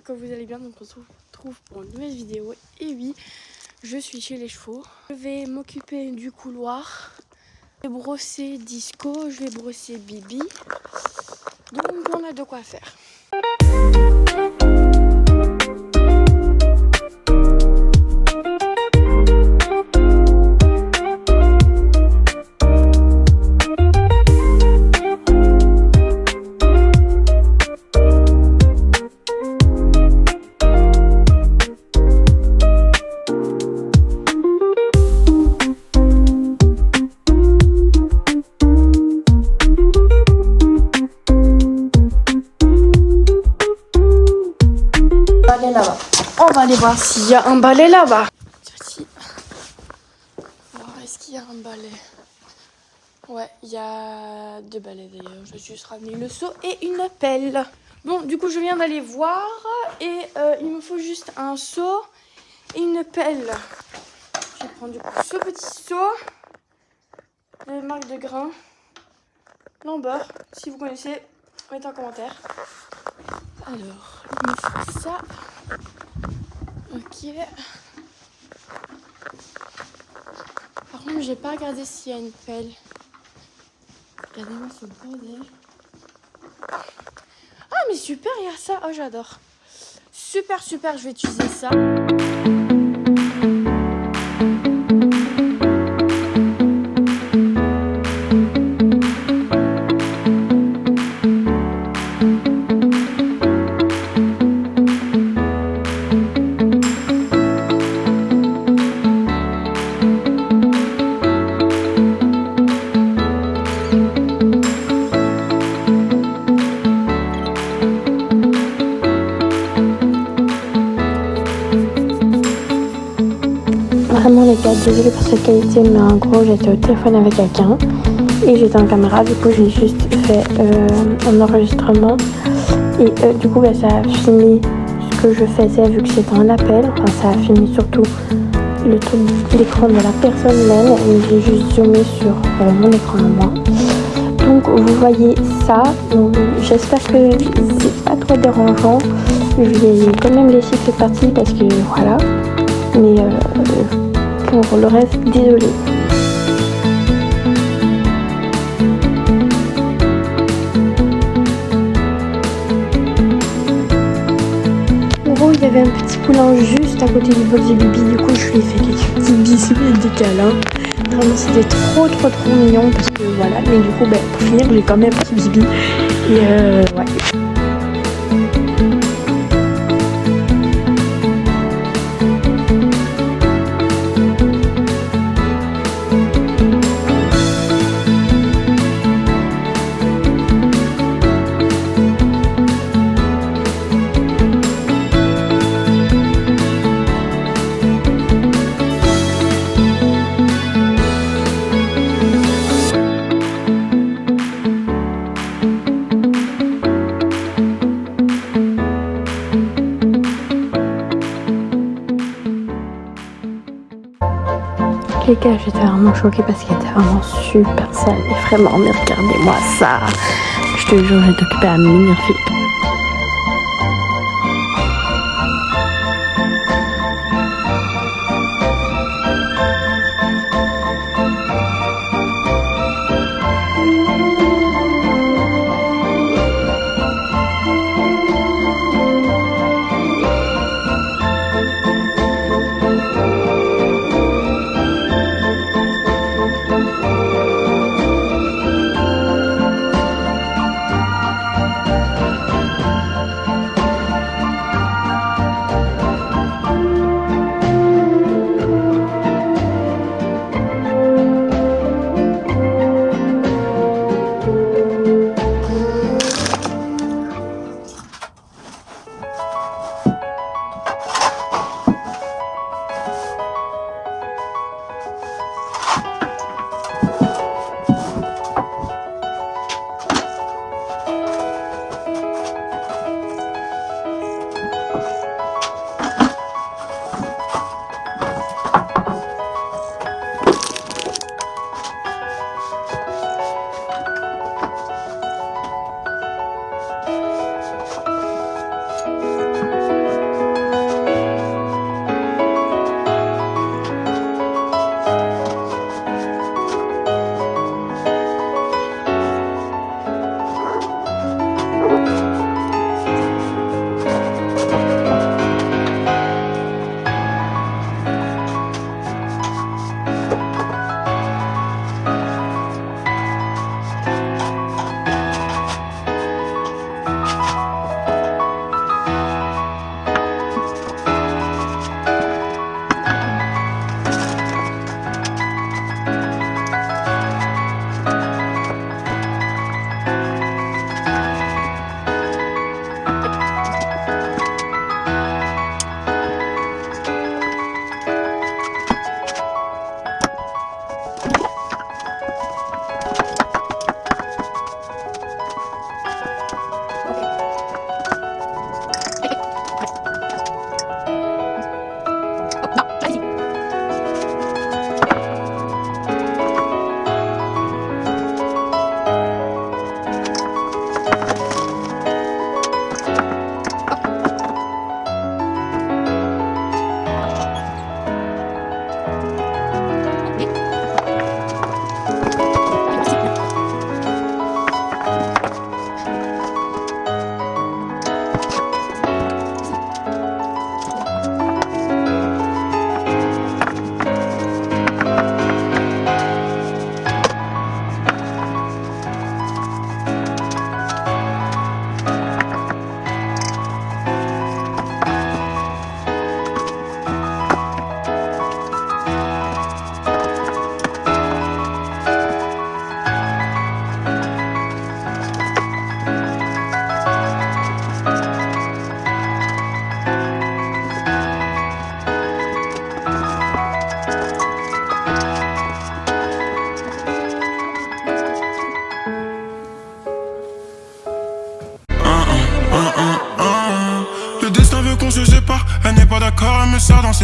que vous allez bien. Donc on se retrouve pour une nouvelle vidéo. Et oui, je suis chez les chevaux. Je vais m'occuper du couloir. Je vais brosser Disco, je vais brosser Bibi. Donc on a de quoi faire. Là-bas. On va aller voir s'il y a un balai là-bas. Alors, est-ce qu'il y a un balai? Ouais, il y a 2 balais d'ailleurs. Je vais juste ramener le seau et une pelle. Bon, du coup, je viens d'aller voir et il me faut juste un seau et une pelle. Je vais prendre du coup ce petit seau de marque de grain Lambert. Si vous connaissez, mettez en commentaire. Alors, il me faut ça. Ok. Par contre, j'ai pas regardé s'il y a une pelle. Regardez-moi ce bordel. Ah, mais super, il y a ça. Oh, j'adore. Super, super, je vais utiliser ça. Vraiment les gars, désolée pour cette qualité, mais en gros j'étais au téléphone avec quelqu'un et j'étais en caméra, du coup j'ai juste fait un enregistrement et du coup ça a filmé ce que je faisais vu que c'était un appel, enfin ça a filmé surtout le truc de l'écran de la personne même et j'ai juste zoomé sur mon écran à moi. Donc vous voyez ça, donc j'espère que c'est pas trop dérangeant, je vais quand même laisser cette partie parce que voilà, mais pour le reste, désolé. En gros, il y avait un petit poulain juste à côté du box de Bibi, du coup je lui ai fait quelques petits bisous et des câlins. Vraiment c'était trop mignon parce que voilà, mais du coup pour finir j'ai quand même un petit Bibi et ouais. Les gars, j'étais vraiment choquée parce qu'il était vraiment super sale. Et vraiment, mais regardez-moi ça. Je te jure, j'étais occupée à m'énerver.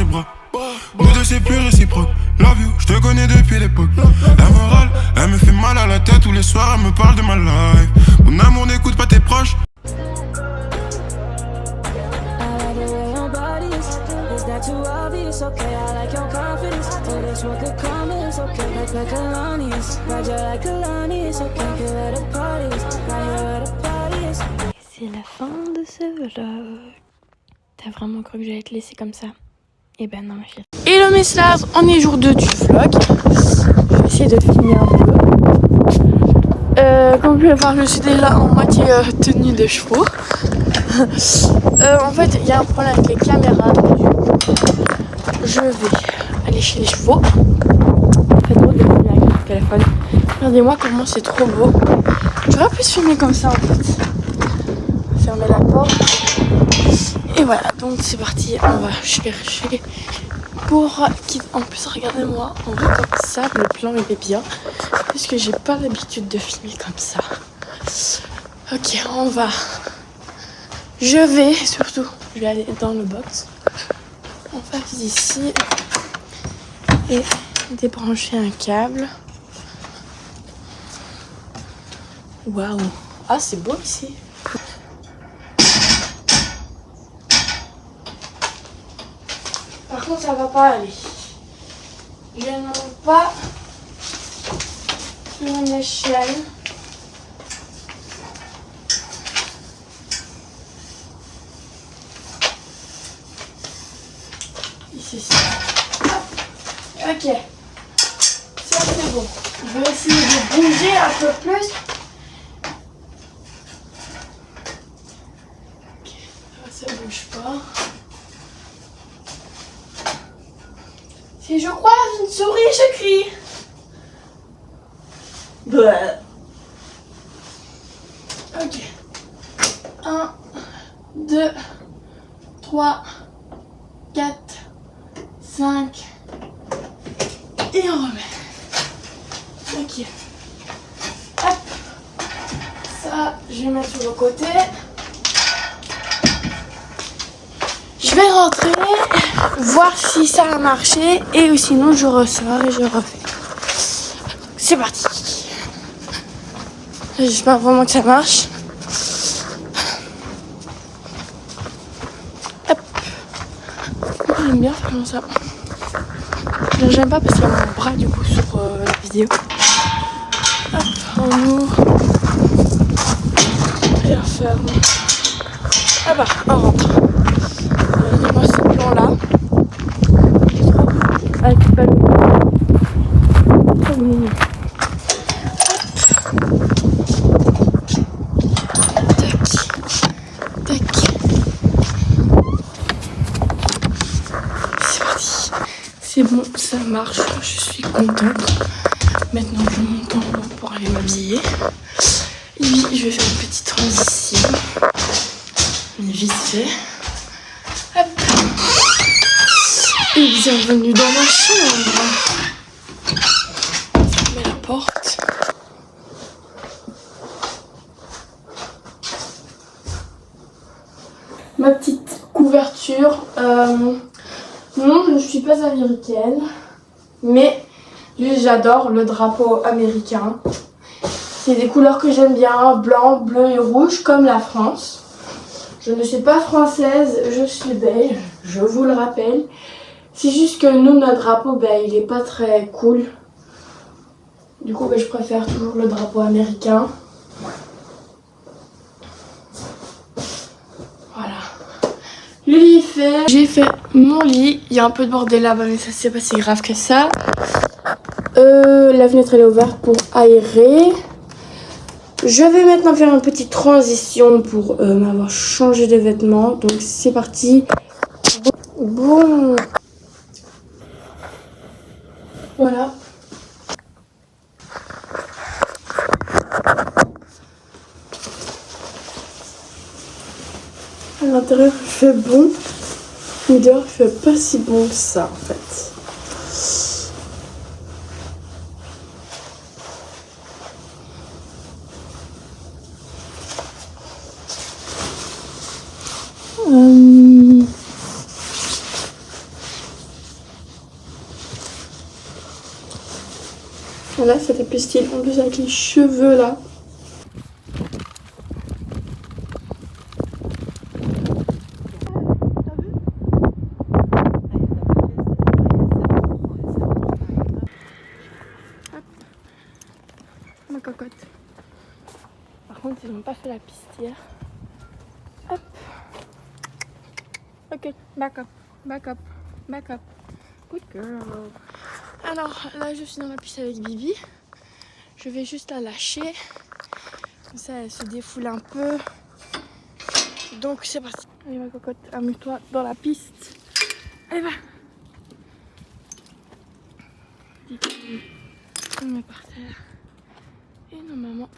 ses bras. Nous deux c'est plus réciproque. Love you, je te connais depuis l'époque. La morale, elle me fait mal à la tête. Tous les soirs elle me parle de ma life. Mon amour n'écoute pas tes proches. Too obvious, okay, I like your confidence. Oh, that's what could come is okay, like Kalani's. Roger like Kalani's, okay, here at the parties, right here at the parties. C'est la fin de ce vlog. T'as vraiment cru que j'allais te laisser comme ça? Eh ben non, ma chérie. Hello mes stars, on est jour 2 du vlog. Je vais essayer de filmer un peu. Comme vous pouvez le voir, je suis déjà en moitié tenue de chevaux. En fait, il y a un problème avec les caméras. Je vais aller chez les chevaux. Ça fait trop de filmer avec le téléphone. Regardez-moi comment c'est trop beau. J'aurais pu se filmer comme ça en fait. Fermer la porte. Et voilà, donc c'est parti. On va chercher pour qu'ils... En plus, regardez-moi, on voit comme ça. Le plan il est bien. Puisque j'ai pas l'habitude de filmer comme ça. Ok, on va... Je vais aller dans le box. On passe ici et débrancher un câble. Waouh! Ah, c'est beau ici. Par contre, ça va pas aller. Je ne monte pas mon échelle. Ici. Ok. Ça c'est bon. Je vais essayer de bouger un peu plus. Ok. Ça bouge pas. Si je croise une souris, je crie. Bleh. Ok. 1, 2, 3, 4, 5 et on remet. Ok. Hop. Ça, je vais mettre sur le côté. Je vais rentrer, voir si ça a marché et sinon je ressors et je refais. C'est parti. J'espère vraiment que ça marche. Hop. J'aime bien faire comme ça. J'aime pas parce qu'il y a mon bras du coup sur la vidéo. Hop, on ouvre. Et on ferme. Ah bah, on rentre. Moi ce plan là. Avec le ballon. Trop mignon. Tac. Tac. C'est parti. C'est bon, ça marche. Je suis contente. Maintenant je monte en haut pour aller m'habiller. Et puis je vais faire une petite transition. Mais vite fait. Hop. Et bienvenue dans ma chambre. Fermez la porte. Ma petite couverture. Non, je ne suis pas américaine. Mais j'adore le drapeau américain. C'est des couleurs que j'aime bien. Blanc, bleu et rouge comme la France. Je ne suis pas française, je suis belge, je vous le rappelle. C'est juste que nous, notre drapeau, il est pas très cool. Du coup, je préfère toujours le drapeau américain. Voilà. Le lit est fait. J'ai fait mon lit. Il y a un peu de bordel là-bas, mais ça c'est pas si grave que ça. La fenêtre elle est ouverte pour aérer. Je vais maintenant faire une petite transition pour m'avoir changé de vêtements. Donc c'est parti. Bon. Voilà. À l'intérieur il fait bon. Mais dehors il fait pas si bon que ça en fait. Et là c'était plus style, en plus avec les cheveux là. Ma cocotte. Par contre ils n'ont pas fait la piste hier. Hop. Ok, back up, back up, back up. Good girl. Alors là je suis dans la piste avec Bibi. Je vais juste la lâcher. Comme ça elle se défoule un peu. Donc c'est parti. Allez ma cocotte, amuse-toi dans la piste. Allez va. On met par terre. Et normalement,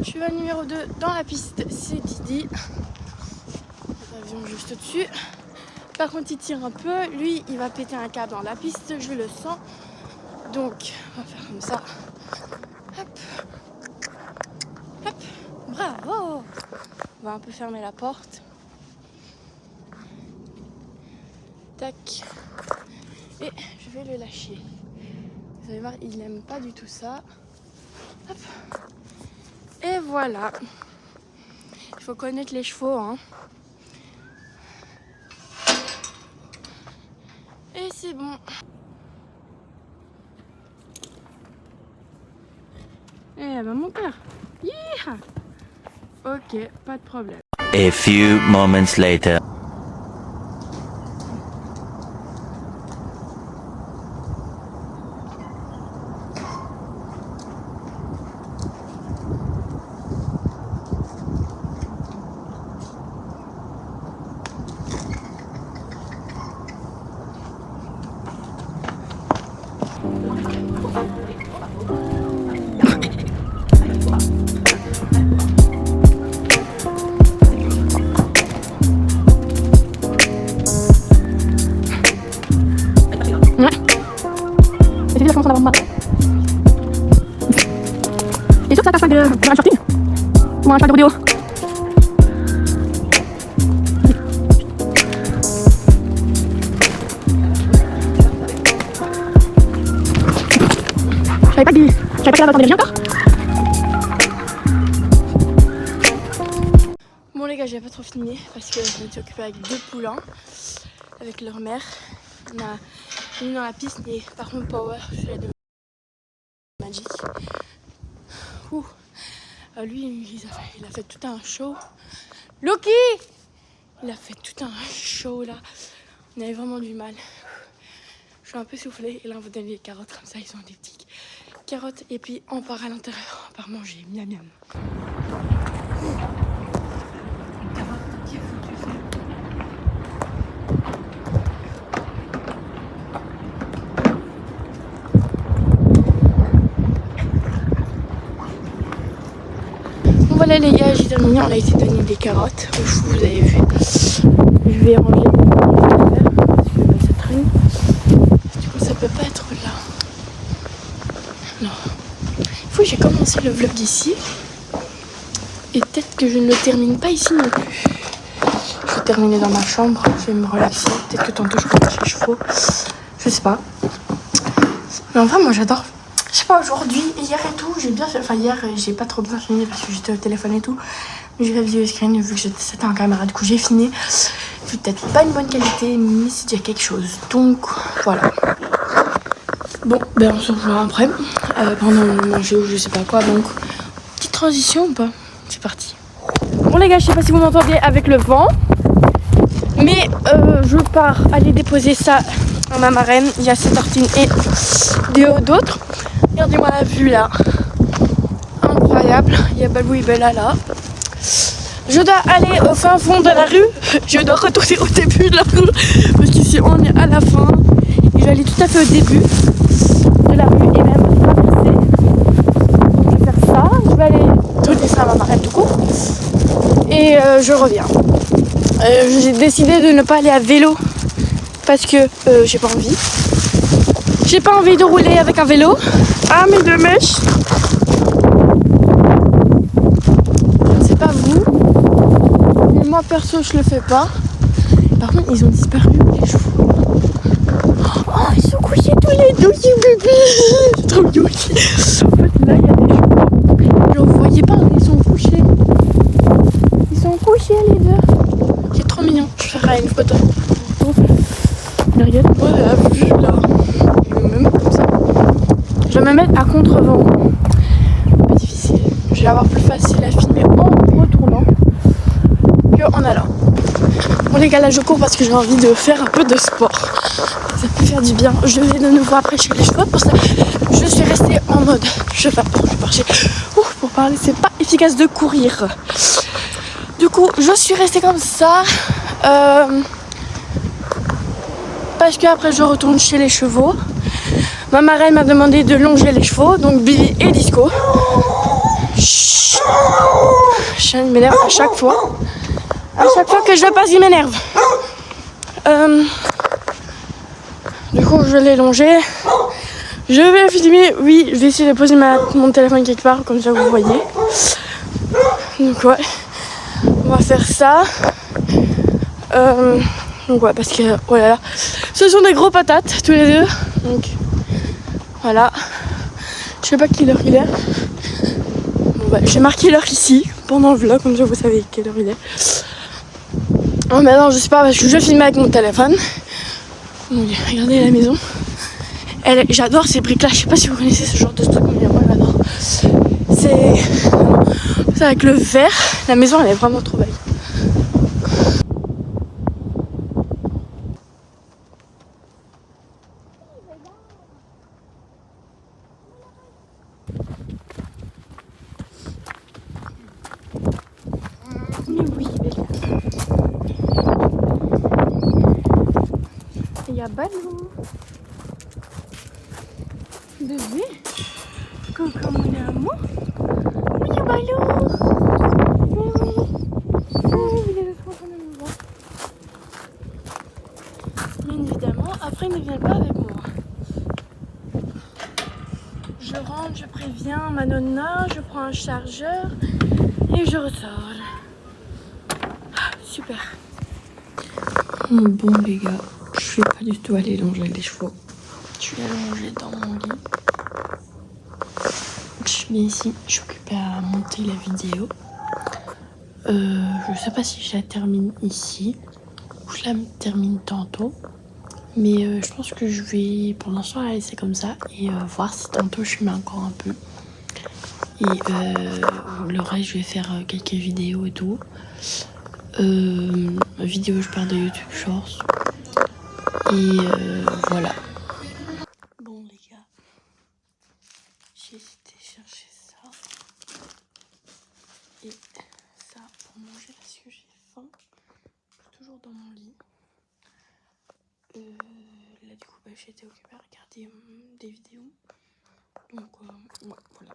cheval numéro 2 dans la piste, c'est Didi. L'avion juste au-dessus. Par contre, il tire un peu. Lui, il va péter un câble dans la piste, je le sens. Donc, on va faire comme ça. Hop. Hop. Bravo. On va un peu fermer la porte. Tac. Et je vais le lâcher. Vous allez voir, il n'aime pas du tout ça. Hop. Et voilà. Il faut connaître les chevaux, hein. Et c'est bon. Eh ben mon cœur. Yeah. Ok, pas de problème. A few moments later. Et sûr que ça passe de un shorting ou un cheval de rodéo. Je savais pas que là attendait bien encore. Bon les gars, j'ai pas trop filmé parce que je m'étais occupée avec 2 poulains avec leur mère. On a mis dans la piste, mais par contre Power, je suis de Magic. Ouh. Lui, il a fait tout un show. Loki! Il a fait tout un show là. On avait vraiment du mal. Je suis un peu soufflée et là on va donner des carottes comme ça. Ils ont des petites carottes et puis on part à l'intérieur. On part manger. Miam miam. Voilà les gars, j'ai terminé, on a été donner des carottes au chou, vous avez vu. Je vais ranger parce que ça traîne. Du coup ça peut pas être là. Non. Il faut que j'ai commencé le vlog ici. Et peut-être que je ne le termine pas ici non plus. Je vais terminer dans ma chambre, je vais me relaxer. Peut-être que tantôt je rentre chez les chevaux. Je sais pas. Mais en vrai moi j'adore. Je sais pas, aujourd'hui, hier et tout, j'ai bien fait. Enfin, hier, j'ai pas trop bien fini parce que j'étais au téléphone et tout. Mais j'ai révisé le screen vu que c'était en caméra. Du coup, j'ai fini. C'est peut-être pas une bonne qualité, mais c'est déjà quelque chose. Donc, voilà. Bon, ben on se revoit après. Pendant le manger ou je sais pas quoi. Donc, petite transition ou pas? C'est parti. Bon, les gars, je sais pas si vous m'entendez avec le vent. Mais je pars aller déposer ça à ma marraine. Il y a cette tartine et d'autres. Regardez-moi la vue là, incroyable, il y a Balou et Bella là. Je dois aller au fin fond de la rue, je dois retourner au début de la rue, parce qu'ici on est à la fin. Et je vais aller tout à fait au début de la rue et même traverser. Je vais faire ça, je vais aller donner ça à ma marraine du coup. Et je reviens. J'ai décidé de ne pas aller à vélo, parce que j'ai pas envie. J'ai pas envie de rouler avec un vélo. Ah, mes 2 mèches. Je ne sais pas vous, mais moi perso je le fais pas. Par contre ils ont disparu les chevaux. Oh ils sont couchés tous les deux, c'est trop mignon. En fait, là, il y a des chevaux. Genre, vous voyez pas, ils sont couchés. Ils sont couchés, les deux. C'est trop mignon. Je ferai une photo. Mais regarde-moi la vue, là. Je vais me mettre comme ça. Je vais me mettre à contre-vent. Pas difficile. Je vais avoir plus facile à filmer en retournant qu'en allant. Bon les gars, là je cours parce que j'ai envie de faire un peu de sport. Ça peut faire du bien. Je vais de nouveau après chez les chevaux. Pour ça, je suis restée en mode cheval. Bon, je marcher. Pour parler, c'est pas efficace de courir. Du coup, je suis restée comme ça. Parce qu'après je retourne chez les chevaux. Ma marraine m'a demandé de longer les chevaux, donc Billy et Disco. Chut. Chien m'énerve à chaque fois. À chaque fois que je passe, il m'énerve. Du coup, je l'ai longé. Je vais filmer. Oui, je vais essayer de poser mon téléphone quelque part, comme ça vous voyez. Donc ouais, on va faire ça. Donc ouais, parce que oh là là, ce sont des gros patates tous les deux. Donc voilà. Je sais pas quelle heure il est. Bon bah, j'ai marqué l'heure ici pendant le vlog, comme ça vous savez quelle heure il est. Oh mais non, je sais pas parce que je filme avec mon téléphone. Donc, regardez la maison. J'adore ces briques là, je sais pas si vous connaissez ce genre de truc, mais moi j'adore. C'est avec le verre, la maison elle est vraiment trop belle. Mais oui, il y a Balou. Bébé, comme on est amour. Oui, il y a Balou. Oui, il est trop en train de me voir. Bien évidemment, après il ne vient pas avec moi. Je rentre, je préviens ma nonna, je prends un chargeur et je ressors. Super. Bon les gars, je suis pas du tout allée longer les chevaux. Je suis allongée dans mon lit. Je suis bien ici, je suis occupée à monter la vidéo. Je sais pas si je la termine ici ou je la termine tantôt. Mais je pense que je vais pour l'instant la laisser comme ça et voir si tantôt je filme encore un peu. Et le reste, je vais faire quelques vidéos et tout. Vidéo, je parle de YouTube Shorts. Et voilà. Bon les gars, j'ai été chercher ça. Et ça pour manger parce que j'ai faim. Je suis toujours dans mon lit. Là du coup j'ai été occupée à regarder des vidéos. Donc ouais, voilà.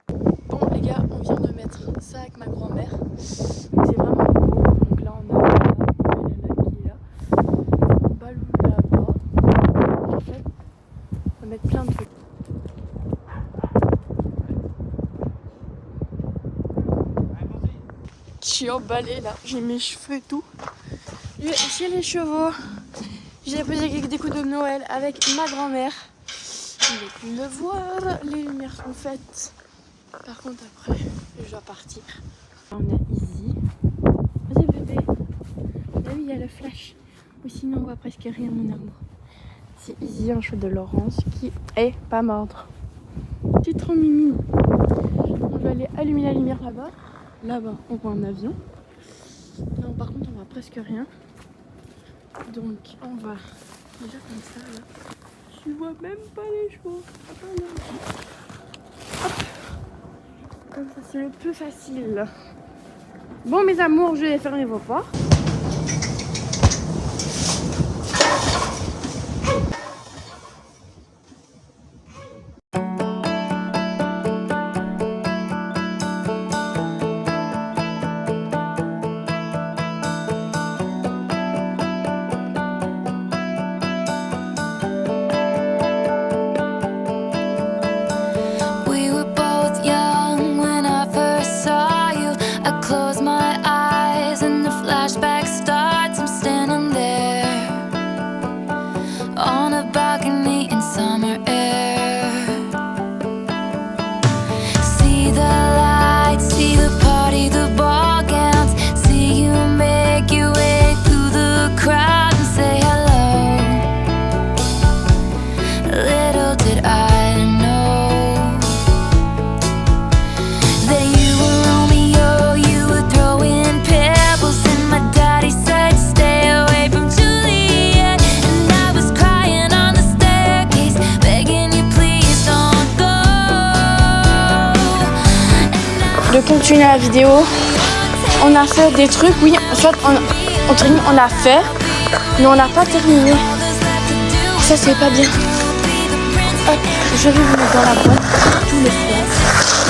Bon les gars, on vient de mettre ça avec ma grand-mère. C'est vraiment beau. Donc là on a Nana qui est là. Balou là-bas. En fait, on va mettre plein de trucs. Je suis emballée là, j'ai mes cheveux et tout. Je vais chez les chevaux. J'ai posé des coups de Noël avec ma grand-mère. Vous pouvez le voir, les lumières sont faites. Par contre après, je dois partir. On a Izzy. Vas-y bébé. Là oui, il y a le flash. Ou sinon on voit presque rien mon amour. C'est Izzy, un cheveu de Laurence qui est pas mordre. C'est trop mimi. On va aller allumer la lumière là-bas. Là-bas, on voit un avion. Non, par contre, on voit presque rien. Donc, on va déjà comme ça, là. Tu vois même pas les chevaux. Hop. Comme ça, c'est le plus facile. Bon, mes amours, je vais fermer vos portes. Flashback de continuer la vidéo. On a fait des trucs, oui, soit on a fait, mais on n'a pas terminé. Ça c'est pas bien. Hop, je vais vous mettre dans la boîte tous les soirs.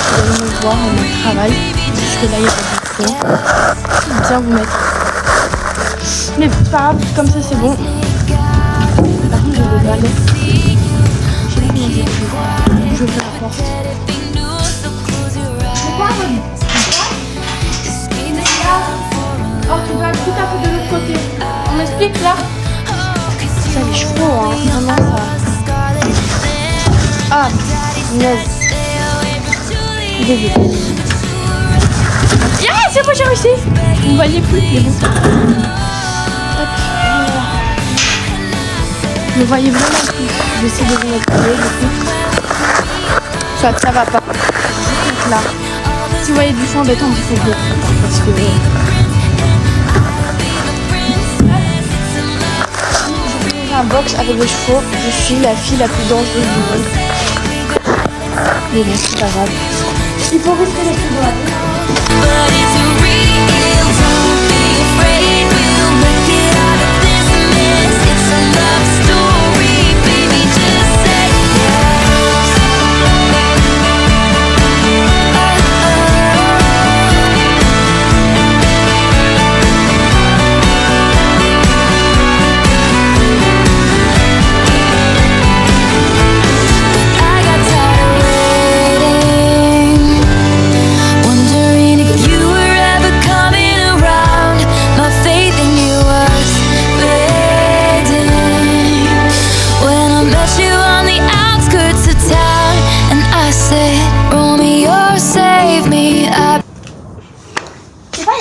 Vous allez me voir mon travail. Jusque là il y a pas de fond. Bien vous mettre. Mais c'est pas grave, comme ça c'est bon. Par contre j'ai le balai. Je sais pas comment dire. Je vais faire la porte. C'est quoi oh, tu dois tout à fait de l'autre côté. On m'explique là. Ça les chevaux, hein. Vraiment ça. Ah, naze. Désolé. Yeah, c'est moi j'ai réussi. Vous voyez plus, mais bon. Hop, voilà. Vous voyez vraiment plus. J'essaie de vous mettre du coup. Soit ça va pas. Juste là. Si vous voyez du fond embêtant, il faut le parce que... un box avec des chevaux, je suis la fille la plus dangereuse du monde. Mais bon, c'est pas grave. Il faut rester les plus droits.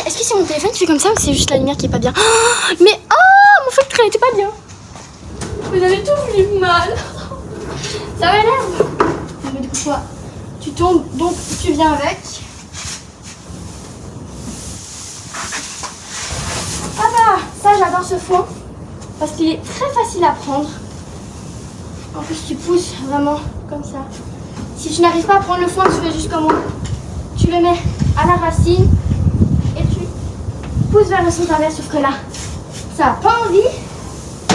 Est-ce que c'est mon téléphone qui fait comme ça ou c'est juste la lumière qui est pas bien? Oh, mais oh, mon filtre il était pas bien. Vous avez tout vu mal. Ça m'énerve. Mais du coup toi, tu tombes donc tu viens avec. Ah bah ça j'adore ce fond parce qu'il est très facile à prendre. En plus tu pousses vraiment comme ça. Si tu n'arrives pas à prendre le foin, tu fais juste comme moi. Tu le mets à la racine. Pousse vers le sens inverse, sauf que là, ça n'a pas envie.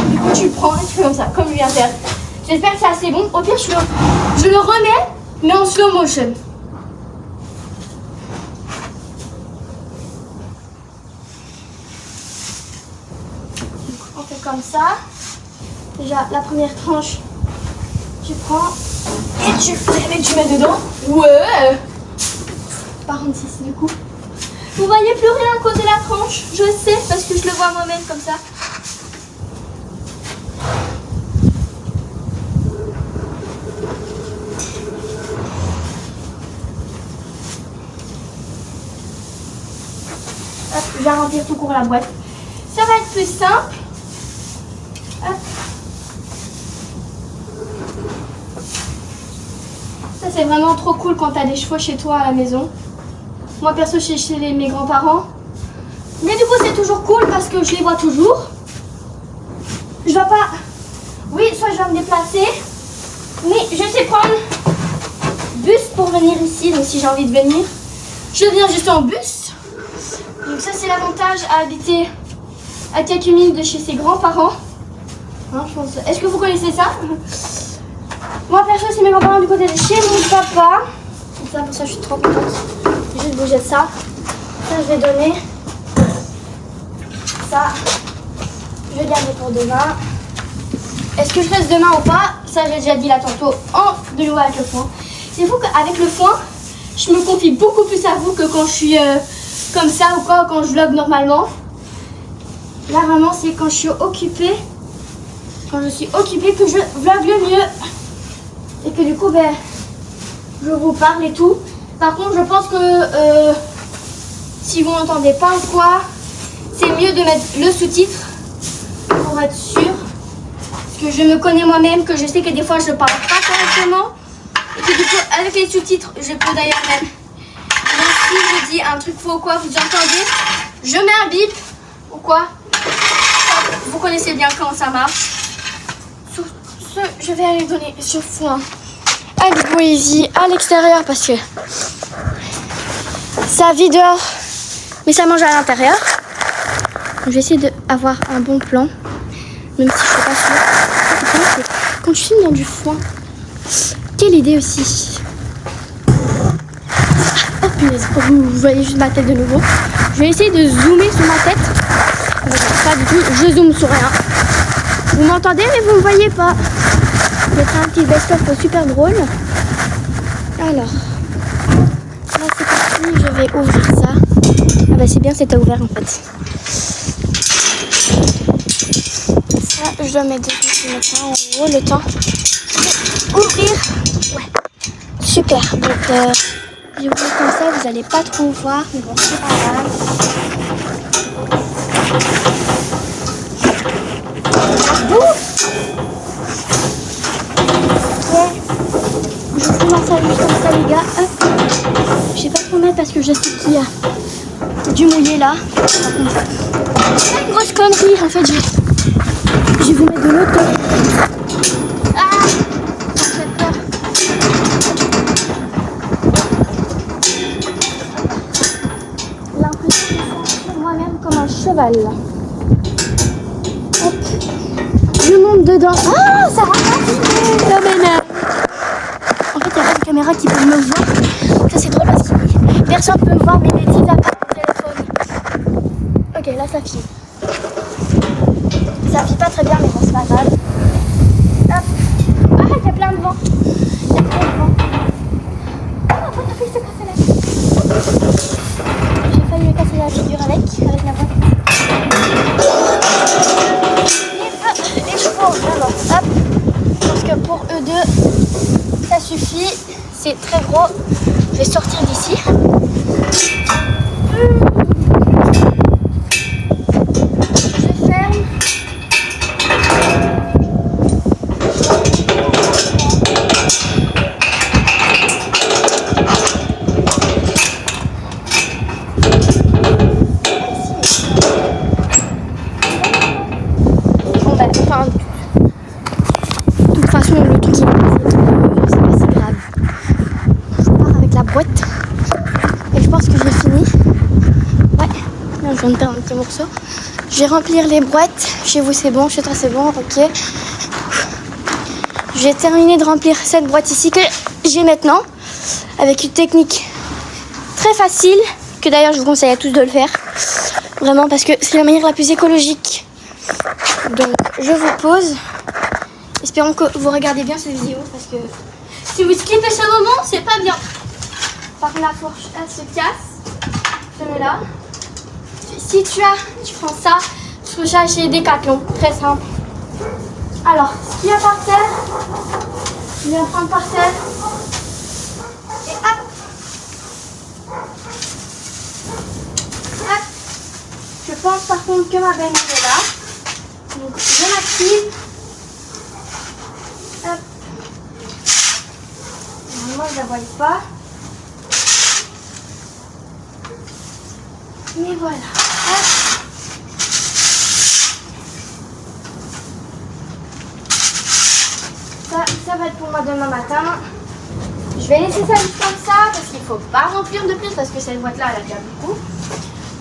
Du coup, tu le prends et tu fais comme ça, comme lui vient faire. J'espère que c'est assez bon. Au pire, je le remets, mais en slow motion. On fait comme ça. Déjà, la première tranche, tu prends et tu mets dedans. Ouais. Par contre, c'est du coup. Vous voyez plus rien à cause de la tranche, je sais parce que je le vois moi-même comme ça. Hop, je vais remplir tout court la boîte. Ça va être plus simple. Hop. Ça c'est vraiment trop cool quand tu as des chevaux chez toi à la maison. Moi perso chez mes grands-parents. Mais du coup c'est toujours cool parce que je les vois toujours. Je dois pas... Oui, soit je dois me déplacer. Mais je sais prendre bus pour venir ici. Donc si j'ai envie de venir, je viens juste en bus. Donc ça c'est l'avantage à habiter à quelques minutes de chez ses grands-parents. Hein, je pense... Est-ce que vous connaissez ça? Moi perso c'est mes grands-parents du côté de chez mon papa. Donc ça pour ça je suis trop contente. Juste bouger ça. Ça je vais donner. Ça je vais garder pour demain. Est-ce que je reste demain ou pas? Ça j'ai déjà dit là tantôt de nouveau avec le foin. C'est fou qu'avec le foin je me confie beaucoup plus à vous que quand je suis comme ça ou quoi, quand je vlog normalement. Là vraiment c'est quand je suis occupée. Quand je suis occupée que je vlog le mieux. Et que du coup ben je vous parle et tout. Par contre, je pense que si vous n'entendez pas ou quoi, c'est mieux de mettre le sous-titre pour être sûr. Parce que je me connais moi-même, que je sais que des fois je ne parle pas correctement. Et que du coup, avec les sous-titres, je peux d'ailleurs même. Donc si je dis un truc faux ou quoi, vous entendez, je mets un bip ou quoi. Vous connaissez bien comment ça marche. Sur ce, je vais aller donner ce foin à Poésie à l'extérieur parce que Ça vit dehors, mais ça mange à l'intérieur. Je vais essayer d'avoir un bon plan, même si je suis pas sûre. Le problème, c'est quand je filme dans du foin. Quelle idée aussi. Oh punaise, vous voyez juste ma tête de nouveau. Je vais essayer de zoomer sur ma tête. Pas du tout, je zoome sur rien. Vous m'entendez mais vous me voyez pas. Je vais faire un petit best-of super drôle. Alors, là c'est parti, je vais ouvrir ça. Ah bah c'est bien, c'était ouvert en fait. Ça, je dois mettre ça en haut le temps d'ouvrir. Ouais, super. Donc, je vous comme ça, vous allez pas trop voir, mais bon, c'est pas grave. Je vous commence à juste comme ça les gars. Hop. Je sais pas trop mettre parce que je sais qu'il y a du mouillé là. C'est une grosse connerie en fait. Je vais vous mettre de l'autre côté. Ah, ça fait peur. L'impression de sentir moi-même comme un cheval là. Hop. Je monte dedans. Ah, ça va pas. En fait, il n'y a pas de caméra qui peut me voir. Ça, c'est drôle parce que personne ne peut me voir mes bêtises à part mon téléphone. Ok, là, ça filme. Ça filme pas très bien, mais bon, c'est pas grave. Hop. Ah, il y a plein de vent. Il y a plein de vent. Ah, what the fuck, c'est cassé la figure. J'ai failli me casser la figure avec la boîte. Les chevaux, vraiment. Hop. Parce que pour eux deux, ça suffit. C'est très gros. Je vais sortir d'ici. Je ferme. Bon bah, enfin, de toute façon, le truc c'est pas si grave. Je pars avec la boîte et je pense que j'ai fini. Ouais, là, je viens de perdre un petit morceau. Je vais remplir les boîtes. Chez vous c'est bon, chez toi c'est bon, ok. Je vais terminer de remplir cette boîte ici que j'ai maintenant avec une technique très facile que d'ailleurs je vous conseille à tous de le faire. Vraiment parce que c'est la manière la plus écologique. Donc je vous pose. Espérons que vous regardez bien cette vidéo parce que si vous skippez ce moment, c'est pas bien. Par contre, la fourche, elle se casse. Je mets là. Si tu prends ça, je trouve ça chez Decathlon. Très simple. Alors, ce qu'il y a par terre, je vais prendre par terre. Et hop. Hop. Je pense par contre que ma baigne est là. Donc, je l'active. Hop. Moi, je la vois pas. Mais voilà. Hop. Ça va être pour moi demain matin. Je vais laisser ça juste comme ça parce qu'il ne faut pas remplir de plus parce que cette boîte là elle a déjà beaucoup.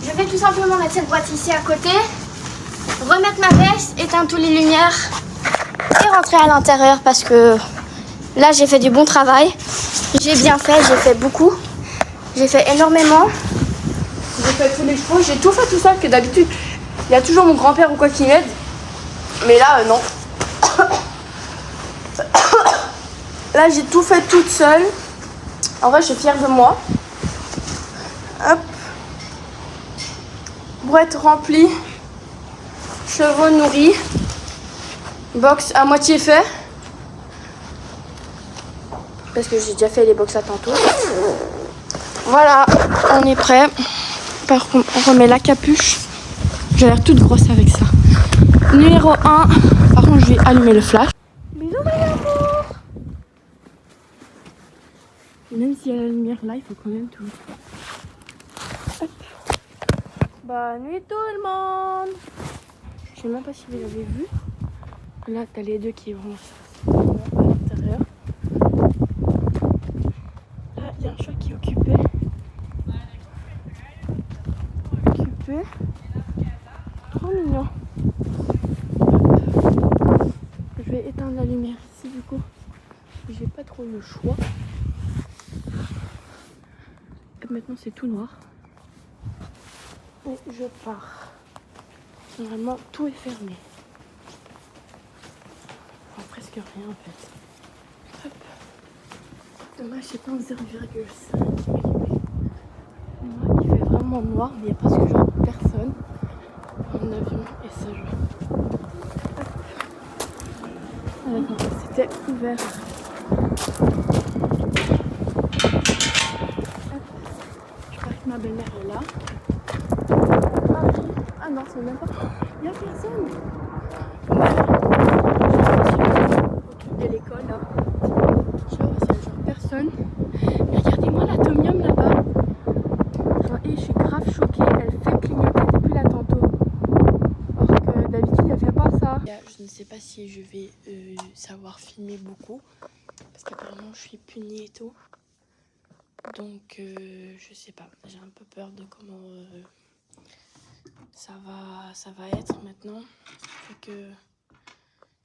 Je vais tout simplement mettre cette boîte ici à côté, remettre ma veste, éteindre toutes les lumières et rentrer à l'intérieur parce que là j'ai fait du bon travail. J'ai bien fait, j'ai fait beaucoup. J'ai fait énormément. J'ai fait tous les chevaux, j'ai tout fait tout seul que d'habitude. Il y a toujours mon grand-père ou quoi qui m'aide. Mais là, non. Là, j'ai tout fait toute seule. En vrai, je suis fière de moi. Hop. Boîte remplie. Chevaux nourris. Box à moitié fait. Parce que j'ai déjà fait les box à tantôt. Voilà, on est prêt. Par contre, on remet la capuche. J'ai l'air toute grosse avec ça. Numéro 1. Par contre, je vais allumer le flash. Bisous, mes amours. Même s'il y a la lumière là, il faut quand même tout. Hop. Bonne nuit tout le monde. Je sais même pas si vous avez vu. Là, t'as les deux qui vont à l'intérieur. Là, il y a un chat qui est occupé. fait. Trop mignon. Je vais éteindre la lumière ici du coup. J'ai pas trop le choix. Et maintenant c'est tout noir. Et je pars. Normalement tout est fermé. Enfin, presque rien en fait. Hop. Dommage c'est pas en 0,5. Il fait vraiment noir, mais il n'y a presque genre personne en avion et ça je... C'était ouvert. Je crois que ma belle-mère est là. Ah non, c'est même pas. Il n'y a personne. Au truc de l'école là. Je vois, c'est genre personne. Mais regardez-moi l'atomium là-bas. Et je suis grave choquée. Elle fait clignoter depuis là tantôt. Alors que d'habitude elle fait pas ça. Je ne sais pas si je vais savoir filmer beaucoup. Parce qu'apparemment je suis punie et tout. Donc je sais pas. J'ai un peu peur de comment ça va être maintenant. Fait que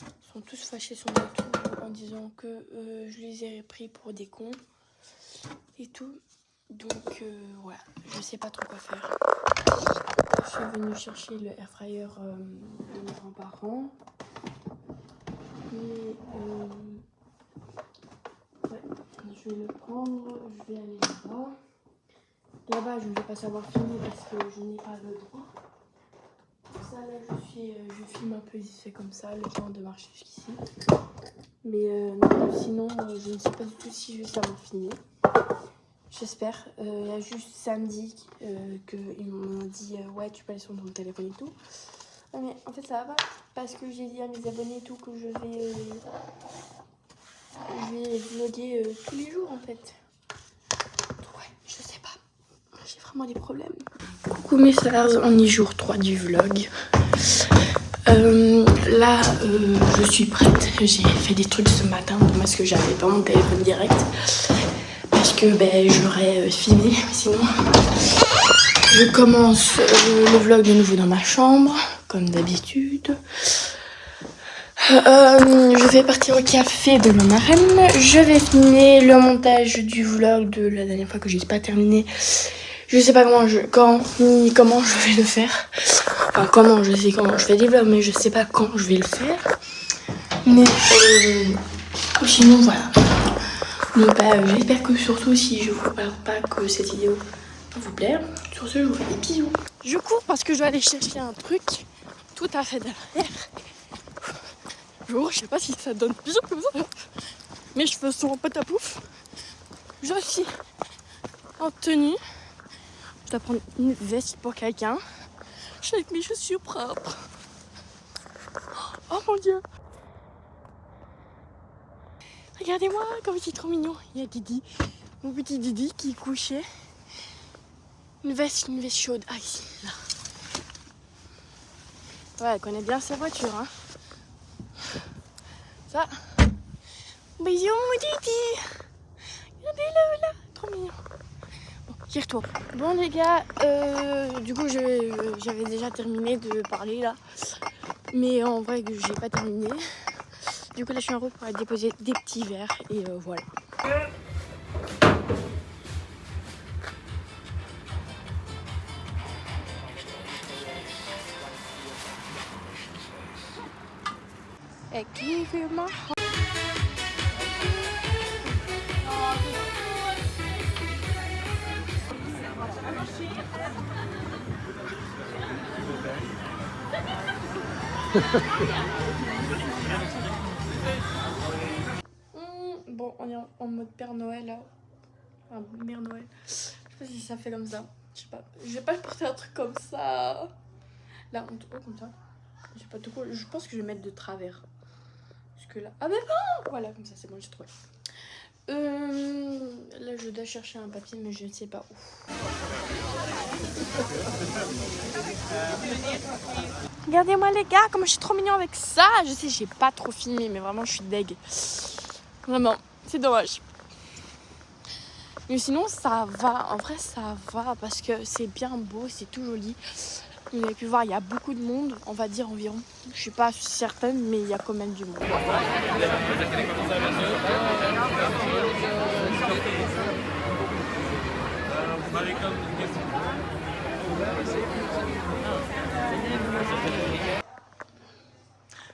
ils sont tous fâchés sur moi tout en disant que je les ai pris pour des cons et tout. Donc voilà, je sais pas trop quoi faire. Je suis venue chercher le air fryer de mes grands-parents. Et ouais, je vais le prendre, je vais aller là-bas. Là-bas, je ne vais pas savoir filmer parce que je n'ai pas le droit. Ça là, je filme un peu c'est comme ça, le temps de marcher jusqu'ici. Mais non, sinon, je ne sais pas du tout si je vais savoir filmer. J'espère. Il y a juste samedi qu'ils m'ont dit ouais, tu peux aller sur ton téléphone et tout. Mais en fait, ça va pas parce que j'ai dit à mes abonnés et tout que je vais vlogger tous les jours en fait. Ouais, je sais pas. J'ai vraiment des problèmes. Coucou mes stars, on est jour 3 du vlog. Là, je suis prête. J'ai fait des trucs ce matin parce que j'avais pas mon téléphone direct. Parce que j'aurais filmé, sinon je commence le vlog de nouveau dans ma chambre, comme d'habitude. Je vais partir au café de ma marraine. Je vais filmer le montage du vlog de la dernière fois que j'ai pas terminé. Je sais pas comment je vais le faire. Enfin, je sais comment je fais des vlogs, mais je sais pas quand je vais le faire. Mais sinon, voilà. Donc j'espère que surtout si je vous parle pas que cette vidéo va vous plaire. Sur ce, je vous fais des bisous. Je cours parce que je dois aller chercher un truc tout à fait derrière. Je sais pas si ça donne bisous comme ça. Mes cheveux sont en pote à pouf. Je suis en tenue. Je dois prendre une veste pour quelqu'un. Je suis avec mes chaussures propres. Oh mon dieu. Regardez-moi comme il est trop mignon. Il y a Didi, mon petit Didi qui est couché. Une veste chaude. Ah ici, là. Ouais, elle connaît bien sa voiture, hein. Ça. Bisous mon Didi. Regardez-le là, trop mignon. Bon, j'y retourne. Bon les gars, du coup j'avais déjà terminé de parler là. Mais en vrai que j'ai pas terminé. Du coup là je suis en route pour aller déposer des petits verres et voilà. Et qui veut ma Bon, on est en mode Père Noël là. Enfin, Mère Noël. Je sais pas si ça fait comme ça. Je sais pas. Je vais pas porter un truc comme ça. Là, on tourne comme ça. Je sais pas tout quoi. Je pense que je vais mettre de travers. Parce que là. Ah, mais non! Voilà, comme ça, c'est bon, j'ai trouvé. Là, je dois chercher un papier, mais je ne sais pas où. Regardez-moi les gars, comme je suis trop mignon avec ça. Je sais, j'ai pas trop filmé, mais vraiment, je suis deg. Vraiment, c'est dommage. Mais sinon ça va, en vrai ça va parce que c'est bien beau, c'est tout joli. Vous avez pu voir, il y a beaucoup de monde, on va dire environ. Je suis pas certaine, mais il y a quand même du monde.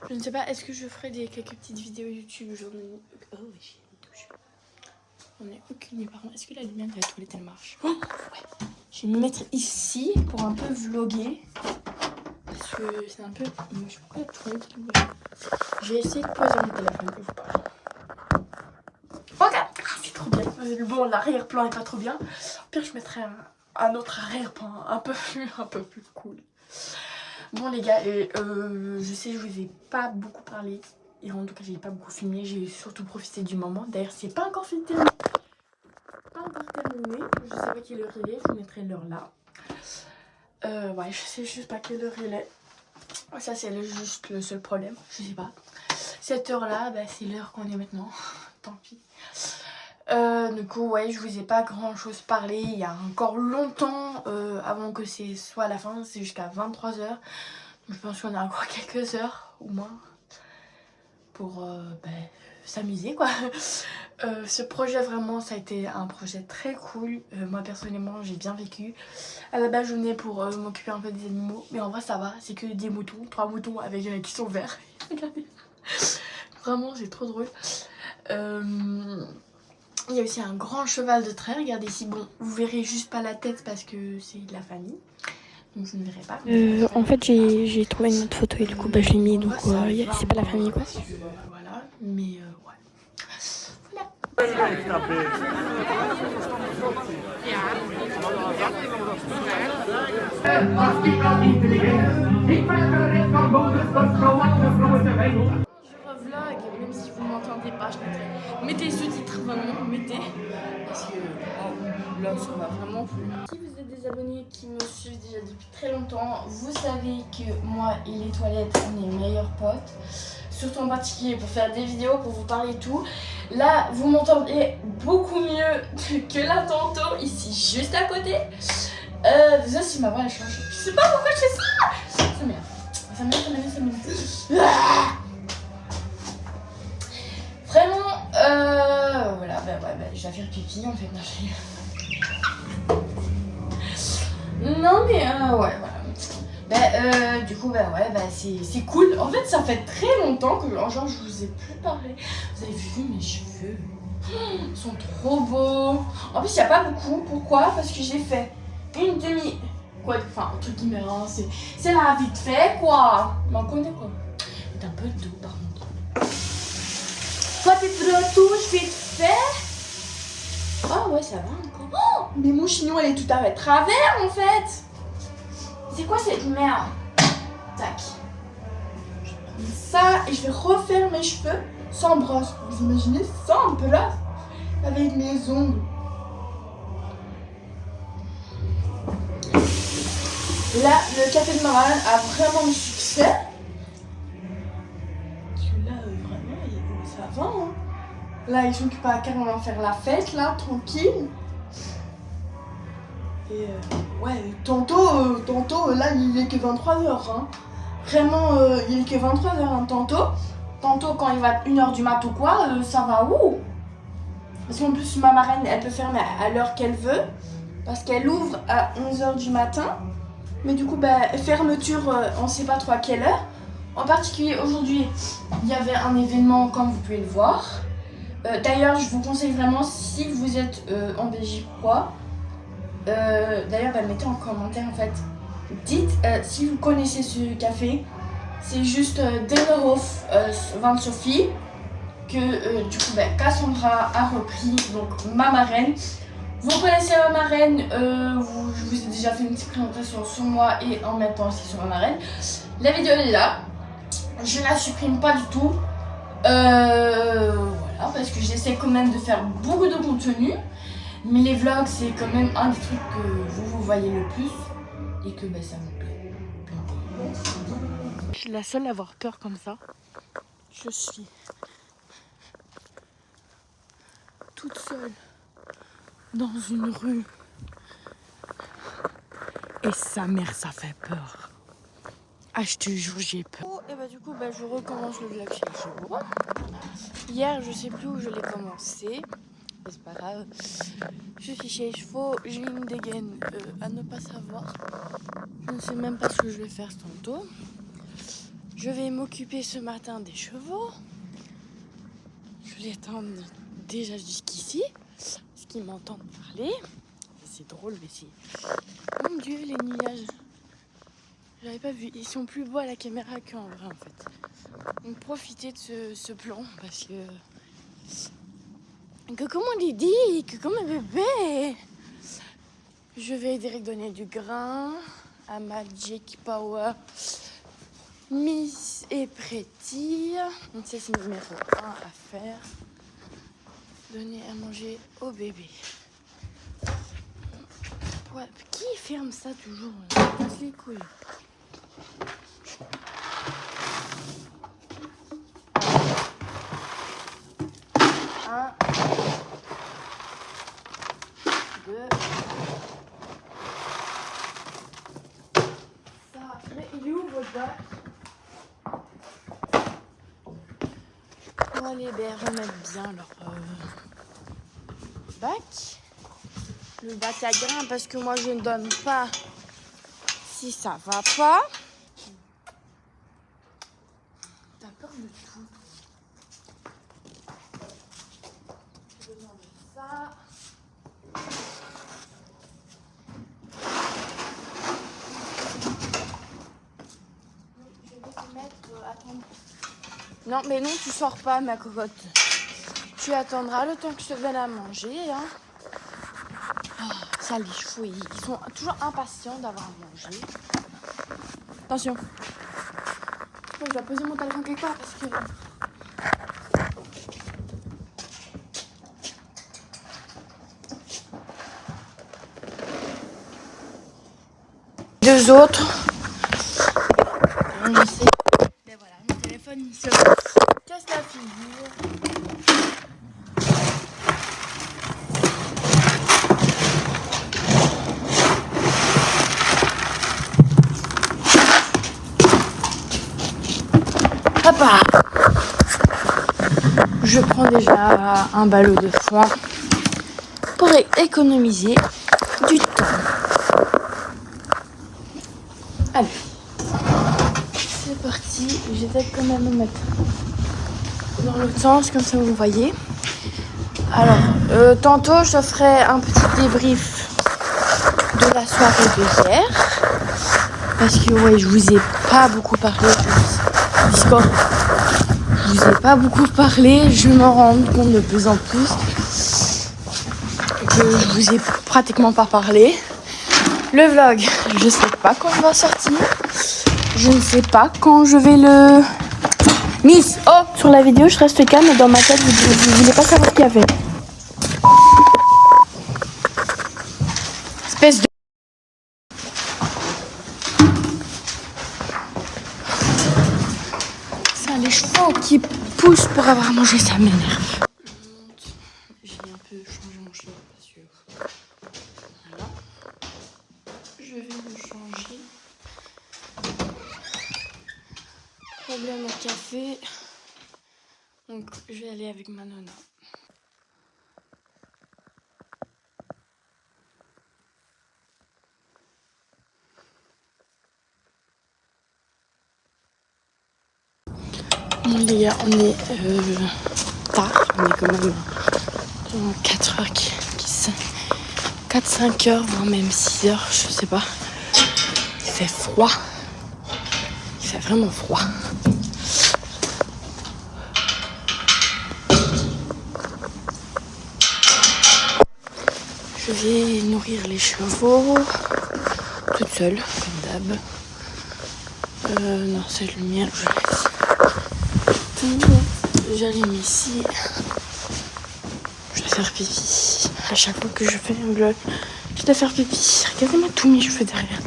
Je ne sais pas, est-ce que je ferai quelques petites vidéos YouTube aujourd'hui? Oh oui, j'ai une douche. On est aucune idée. Par contre, est-ce que la lumière de la toilette elle marche? Oh, ouais. Je vais me mettre ici pour un peu vlogger. Parce que c'est un peu moche. Pourquoi la toilette elle est ouverte? Je vais essayer de poser mon téléphone et vous parler. Regarde, c'est trop bien. Bon, l'arrière-plan est pas trop bien. Au pire, je mettrai un autre arrière-plan un peu plus cool. Bon les gars, je sais que je vous ai pas beaucoup parlé. Et en tout cas, j'ai pas beaucoup filmé. J'ai surtout profité du moment. D'ailleurs, c'est pas encore terminé. Pas encore terminé. Je sais pas quelle heure il est. Je vous mettrai l'heure là. Ouais, je sais juste pas quelle heure il est. Ça, c'est juste le seul problème. Je sais pas. Cette heure là, bah, c'est l'heure qu'on est maintenant. Tant pis. Du coup, ouais, je vous ai pas grand chose parlé. Il y a encore longtemps avant que ce soit la fin. C'est jusqu'à 23h. Je pense qu'on a encore quelques heures ou moins pour s'amuser quoi. Ce projet vraiment ça a été un projet très cool. Moi personnellement j'ai bien vécu. À la base je venais pour m'occuper un peu des animaux, mais en vrai ça va, c'est que des moutons, 3 moutons avec qui sont verts. Regardez, vraiment c'est trop drôle. Il y a aussi un grand cheval de trait, regardez ici. Bon, vous verrez juste pas la tête parce que c'est de la famille. Donc vous ne verrez pas. En fait, j'ai trouvé une autre photo et du coup, bah, je l'ai mis. Donc, c'est pas la famille, quoi. Voilà, mais ouais. Je revlog, même si vous m'entendez pas, je mettez les sous-titres vraiment, mettez. Parce que là, ça va vraiment plus. Si vous êtes des abonnés qui me suivent déjà depuis très longtemps, vous savez que moi et les toilettes, on est meilleurs potes. Surtout en particulier pour faire des vidéos, pour vous parler et tout. Là, vous m'entendez beaucoup mieux que là tantôt, ici juste à côté. Déjà, si ma voix elle change, je sais pas pourquoi je fais ça. Ça m'énerve. Ça m'énerve. Ah, vraiment, voilà, je vais faire pipi en fait. Non, mais ouais, voilà. Du coup, ouais, c'est cool. En fait, ça fait très longtemps que genre, je vous ai plus parlé. Vous avez vu mes cheveux? Ils sont trop beaux. En plus, il n'y a pas beaucoup. Pourquoi? Parce que j'ai fait une demi. Quoi, enfin, entre guillemets, hein, c'est la vite fait, quoi. Mais on connaît quoi. C'est un peu doux, par contre. Toi, t'es de retouche vite fait. Ah, ouais, ça va encore. Oh, mais mon chignon, elle est tout à fait travers, en fait. C'est quoi cette merde? Tac. Je vais prendre ça et je vais refaire mes cheveux sans brosse. Vous imaginez sans un peu là? Avec mes ongles. Là, le café de Marane a vraiment du succès. Parce que là, vraiment, ça va. Hein. Là, ils sont occupés à carrément faire la fête, là, tranquille. Et ouais, tantôt, là, il est que 23h. Hein. Vraiment, il est que 23h hein, tantôt. Tantôt, quand il va être 1h du mat ou quoi, ça va où? Parce qu'en plus, ma marraine, elle peut fermer à l'heure qu'elle veut. Parce qu'elle ouvre à 11h du matin. Mais du coup, fermeture, on sait pas trop à quelle heure. En particulier, aujourd'hui, il y avait un événement, comme vous pouvez le voir. D'ailleurs, je vous conseille vraiment, si vous êtes en Belgique ou quoi, d'ailleurs, mettez en commentaire, en fait. Dites si vous connaissez ce café. C'est juste Dennerhof Van Sophie que du coup Cassandra a repris, donc ma marraine. Vous connaissez ma marraine, je vous ai déjà fait une petite présentation sur moi et en même temps aussi sur ma marraine. La vidéo elle est là, je la supprime pas du tout, voilà, parce que j'essaie quand même de faire beaucoup de contenu. Mais les vlogs c'est quand même un des trucs que vous voyez le plus et que ça me plaît. Je suis la seule à avoir peur comme ça. Je suis toute seule dans une rue. Et sa mère, ça fait peur. Ah, je te jure, j'ai peur. Et bah du coup, je recommence le vlog chez les chevaux. Hier, je sais plus où je l'ai commencé. Mais c'est pas grave. Je suis chez les chevaux, j'ai une dégaine à ne pas savoir. Je ne sais même pas ce que je vais faire tantôt. Je vais m'occuper ce matin des chevaux. Je les attends déjà jusqu'ici. Parce qu'ils m'entendent parler. C'est drôle, mais c'est... Mon Dieu, les nuages. J'avais pas vu. Ils sont plus beaux à la caméra qu'en vrai, en fait. Donc profitez de ce plan parce que comme on lui dit, que comme un bébé. Je vais direct donner du grain à Magic Power, Miss et Pretty. Donc ça c'est numéro 1 à faire. Donner à manger au bébé. Ouais, qui ferme ça toujours? Ça casse les couilles. Un, deux. Ça, mais il est où votre bac? On va les remettre bien leur bac. Le bac à grains parce que moi je ne donne pas si ça va pas. T'as peur de tout. Je demande ça. Je vais te mettre. Attends. Non, mais non, tu sors pas, ma cocotte. Tu attendras le temps que je te donne à manger. Hein. Oh, ça, les chevaux, ils sont toujours impatients d'avoir à manger. Attention. Je dois poser mon téléphone quelque part parce que... Deux autres. Je sais. Et voilà, mon téléphone, il se casse la figure. Papa, je prends déjà un ballot de foin pour économiser du temps. Allez, c'est parti. Je vais quand même me mettre dans l'autre sens, comme ça vous voyez. Alors, tantôt je ferai un petit débrief de la soirée de hier. Parce que ouais, je vous ai pas beaucoup parlé. Discord. Je vous ai pas beaucoup parlé, je m'en rends compte de plus en plus que je vous ai pratiquement pas parlé. Le vlog, je sais pas quand il va sortir. Je ne sais pas quand je vais le... Miss, oh! Sur la vidéo, je reste calme et dans ma tête, vous ne voulez pas savoir ce qu'il y avait. Espèce de... Ça, les chevaux qui poussent pour avoir mangé, ça m'énerve. J'ai un peu changé mon chemin parce que... Voilà. Je vais le changer. Problème au café. Donc, je vais aller avec ma nonna. Bon les gars, on est tard, on est quand même 4-5 heures, voire même 6 heures, je sais pas. Il fait froid. Il fait vraiment froid. Je vais nourrir les chevaux toute seule, comme d'hab. Non, cette lumière, je laisse. J'allume ici. Je dois faire pipi. À chaque fois que je fais un vlog, je dois faire pipi. Regardez-moi tous mes cheveux derrière.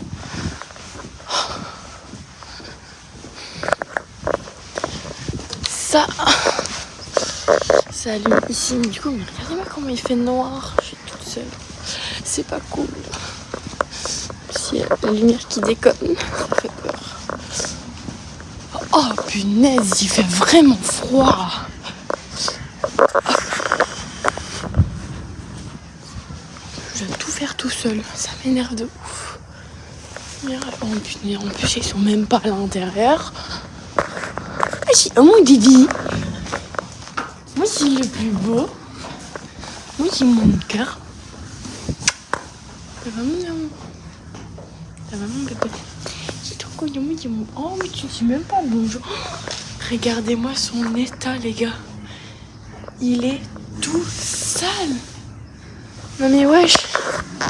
Ça allume ici. Mais du coup, regardez-moi comment il fait noir. Je suis toute seule. c'est pas cool. Si la lumière qui déconne, ça fait peur. Oh punaise, il fait vraiment froid. Je vais tout faire tout seul, ça m'énerve de ouf. Oh punaise, en plus ils sont même pas à l'intérieur. Oh mon Didi. Moi c'est le plus beau. Moi j'ai mon cœur. Ça va mon amour. Ça va mon bébé. C'est trop cool. Moi j'ai mon... Oh mais tu dis même pas bonjour. Regardez-moi son état les gars. Il est tout sale. Non mais wesh. Ça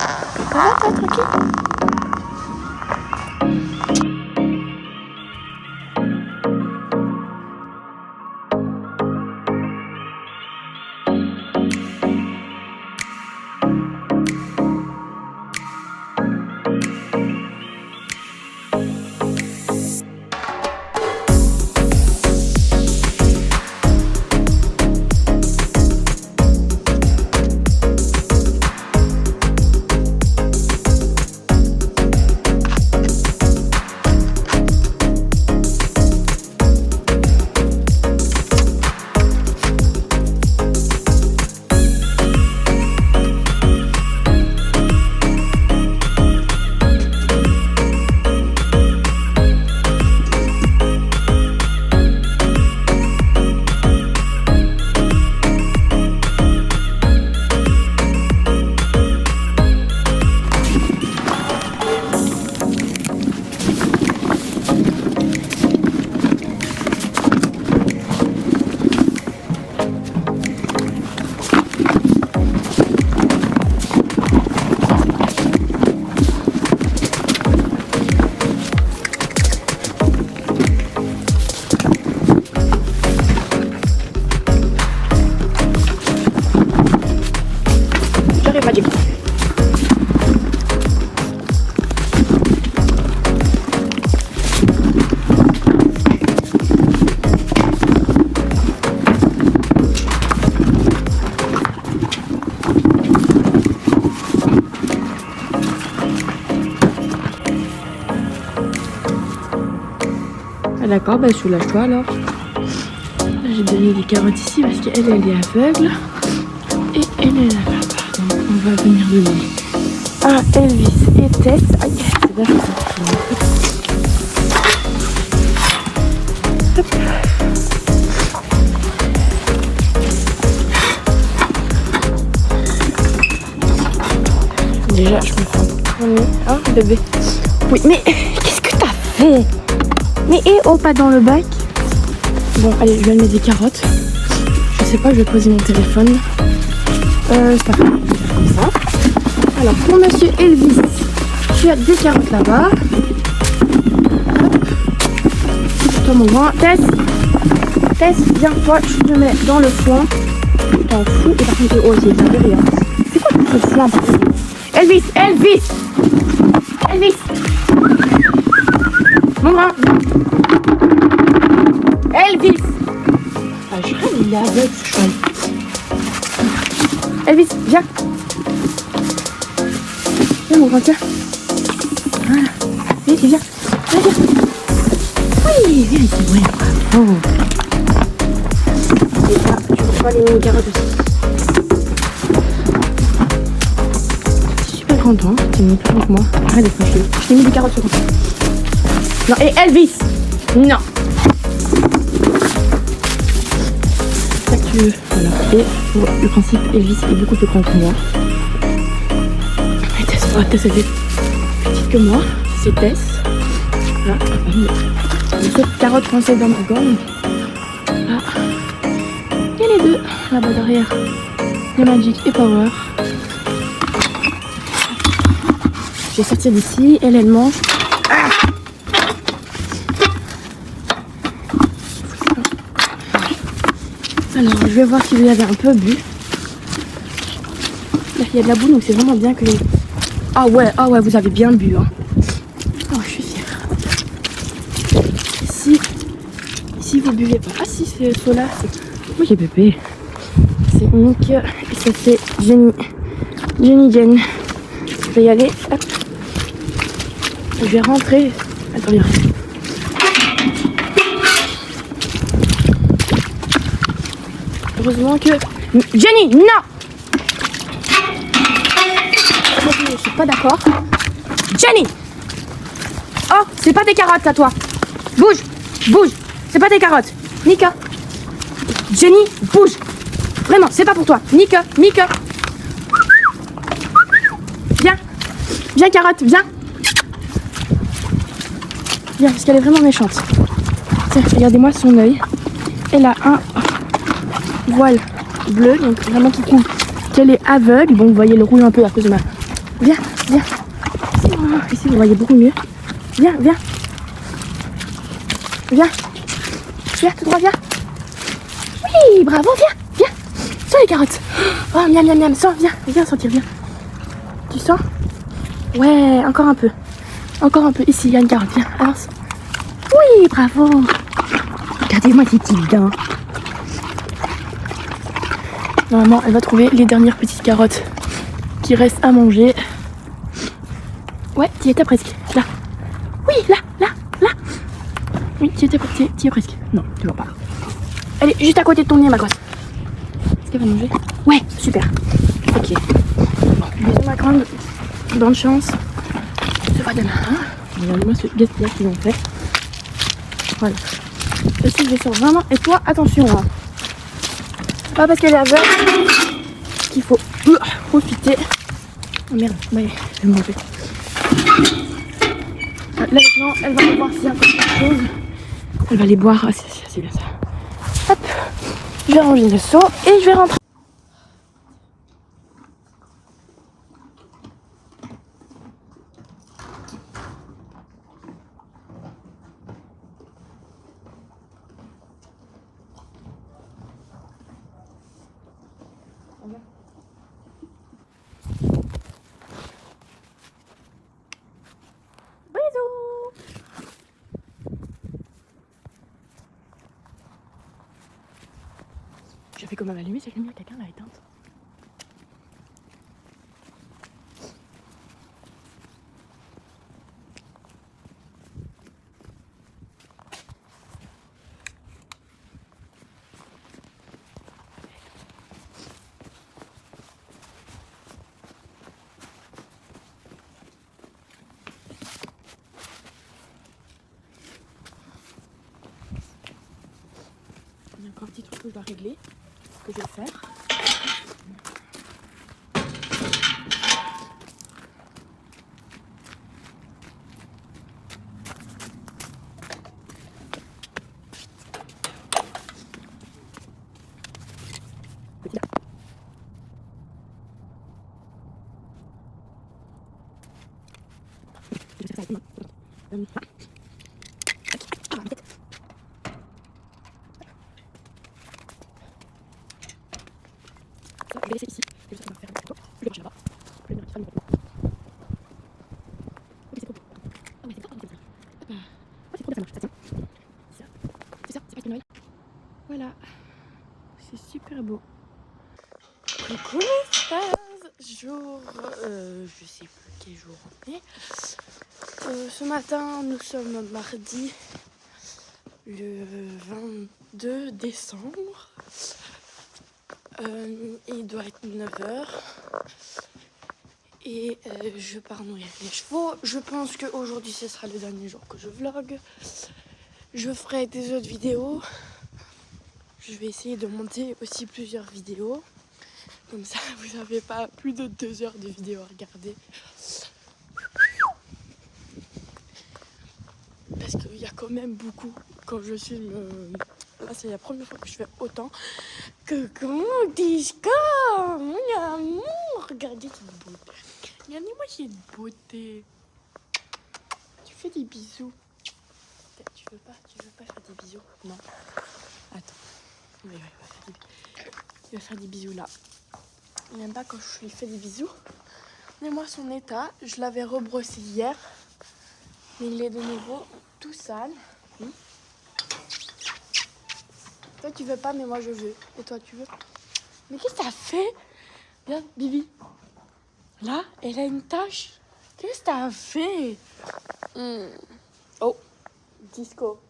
va toi tranquille? D'accord, bah soulage-toi alors. Là, j'ai donné des carottes ici parce qu'elle est aveugle. Et elle est là-bas. Donc on va venir donner à Elvis et Tess. Aïe, c'est bien ça. Hop. Déjà, je me prends pour nez. Hein, bébé? Oui, mais qu'est-ce que t'as fait? Mais oh, pas dans le bac. Bon, allez, je vais mettre des carottes. Je sais pas, je vais poser mon téléphone. C'est pas grave, je vais faire comme ça. Alors, pour monsieur Elvis, tu as des carottes là-bas. Hop. Toi, mon grand. Tess, viens, toi, je te mets dans le foin. T'en fous. Et par contre, oh, c'est pas derrière. C'est quoi ce foin, par contre? Elvis! Mon grand, Elvis! Ah, je crois qu'il est aveugle, ce cheval. Elvis, viens! Viens, mon grand, tiens. Voilà. Viens. Oui, viens ici, ouais. Oh. Et là, tu peux pas les carottes aussi. T'es super content, t'es mis plus grand que moi. Arrête d'être fâché. Je t'ai mis des carottes sur ton côté. Non, et Elvis! Non! C'est ça que tu veux. Voilà. Et pour le principe, Elvis est beaucoup plus grand que moi. Et Tess, elle est petite que moi. C'est Tess. Là, cette carotte coincée dans ma gorge. Là. Et les deux, là-bas derrière. Il y a Magic et Power. Je vais sortir d'ici. Elle mange. Ah! Alors, je vais voir si vous avez un peu bu. Là, il y a de la boue, donc c'est vraiment bien que les... Ah ouais, vous avez bien bu. Hein. Oh, je suis fière. Ici, vous buvez pas. Ah si, c'est Sola. Moi, j'ai bébé. C'est Nick et ça, c'est Jenny Jen. vais y aller. Hop. Je vais rentrer. Attendez. Heureusement que... Jenny, non! Je suis pas d'accord. Jenny! Oh, c'est pas tes carottes, ça, toi. Bouge, bouge. C'est pas tes carottes. Nika. Jenny, bouge. Vraiment, c'est pas pour toi. Nika, Nika. Viens. Viens, carotte, viens. Viens, parce qu'elle est vraiment méchante. Tiens, regardez-moi son œil. Elle a un voile bleu, donc vraiment qui prouve qu'elle est aveugle. Bon, vous voyez le rouge un peu à cause de ma... Viens, viens. Ici, vous voyez beaucoup mieux. Viens, viens. Viens. Viens, tout droit, viens. Oui, bravo, viens, viens. Sens les carottes. Oh, miam, miam, miam. Sens, viens, viens sentir, viens. Tu sens? Ouais, encore un peu. Encore un peu. Ici, il y a une carotte, viens, avance. Oui, bravo. Regardez-moi ces petites dents. Normalement, elle va trouver les dernières petites carottes qui restent à manger. Ouais, tu y étais presque. Là. Oui, là, là, là. Oui, tu y es presque. Non, toujours pas. Elle est juste à côté de ton nez, ma gosse. Est-ce qu'elle va manger? Ouais, super. Ok. Bon, bisous, ma grande. Bonne chance. On se voit demain. Hein. Regardez-moi ce gaspillage qu'ils ont fait. Voilà. Et si je vais sur vraiment... Et toi, attention. Hein. Pas parce qu'elle est aveugle qu'il faut profiter. Oh merde, ouais, je vais manger. Là maintenant, elle va aller voir s'il y a encore quelque chose. Elle va aller boire. Ah, c'est bien ça. Hop, je vais ranger le seau et je vais rentrer. J'ai fait comme elle allumée cette lumière, quelqu'un l'a éteinte. Il y a encore un petit truc que je dois régler, que je vais faire. Je vais laisser ici. Je vais faire un petit peu. Je vais marcher là-bas. Je vais venir faire une photo. Ok, c'est trop beau. Ah ouais, c'est trop beau. C'est trop bien, ça marche. Ça tient. C'est ça, c'est presque Noël. Voilà. C'est super beau. Coucou les stars. Jour... je sais plus quel jour on est. Ce matin, nous sommes mardi le 22 décembre. Il doit être 9h et je pars nourrir les chevaux. Je pense qu'aujourd'hui ce sera le dernier jour que je vlog. Je ferai des autres vidéos. Je vais essayer de monter aussi plusieurs vidéos. Comme ça vous n'avez pas plus de 2 heures de vidéo à regarder. Parce qu'il y a quand même beaucoup quand je filme. Là c'est la première fois que je fais autant. Coucou mon disco, mon amour, regardez cette beauté. Regardez-moi cette beauté. Tu fais des bisous. Tu veux pas faire des bisous? Non. Attends. Oui, il va faire des bisous là. Il n'aime pas quand je lui fais des bisous. Regardez-moi son état. Je l'avais rebrossé hier. Mais il est de nouveau tout sale. Toi tu veux pas, mais moi je veux. Et toi tu veux? Mais qu'est-ce que t'as fait? Viens, Bibi. Là, elle a une tache. Qu'est-ce que t'as fait? Oh, Disco.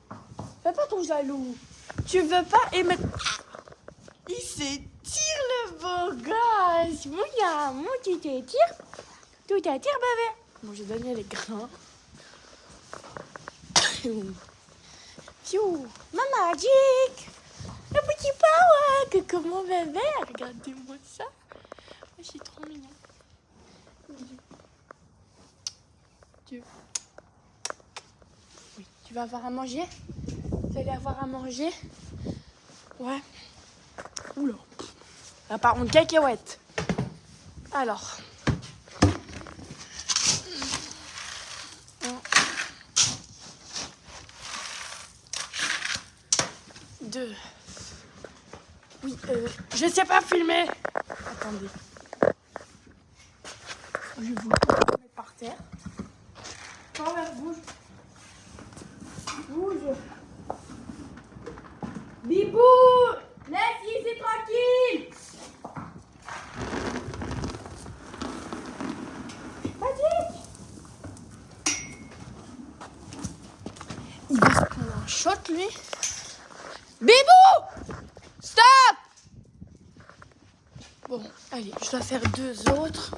Fais pas ton jaloux. Tu veux pas aimer... Il s'étire le beau gosse. Regarde, mon tu t'étires. Tu t'étires, bébé. Bon, j'ai donné les grains. Piou, maman magique. Le petit power. Que comment bébé? Regardez-moi ça. C'est trop mignon. Dieu. Oui, tu vas avoir à manger? Tu allais avoir à manger? Ouais. Oula. Là, par contre, cacahuète. Alors. 1, 2. Oui, je sais pas filmer. Attendez. Je vais vous le mettre par terre. Quand même, bouge. Bouge. Bibou! Laisse ici tranquille! Magique! Il va se prendre un shot, lui. Bibou! Stop! Bon, allez, je dois faire 2 autres.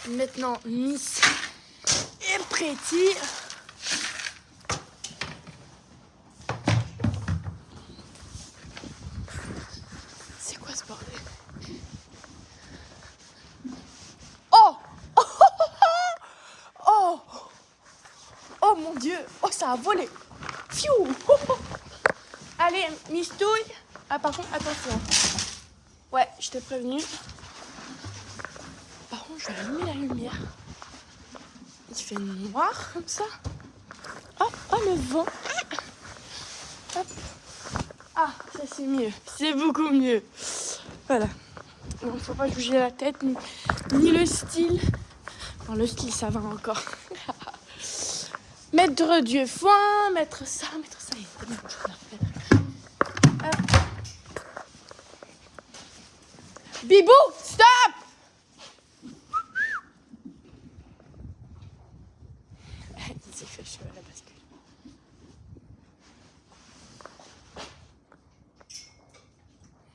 Maintenant, Miss est prêtie. C'est quoi ce bordel? Oh! Oh! Oh mon Dieu! Oh, ça a volé! Fiou! Allez, Miss Touille. Ah, par contre, attention. Ouais, je t'ai prévenu. Par contre, je vais allumer la lumière. Il fait noir comme ça. Oh, oh le vent. Hop. Ah, ça c'est mieux. C'est beaucoup mieux. Voilà. Il faut pas bouger la tête, ni le style. Non, le style, ça va encore. Mettre du foin, mettre ça. Il y a tellement de choses à faire. Hop. Bibou, stop! Il s'est fait chaud à la bascule.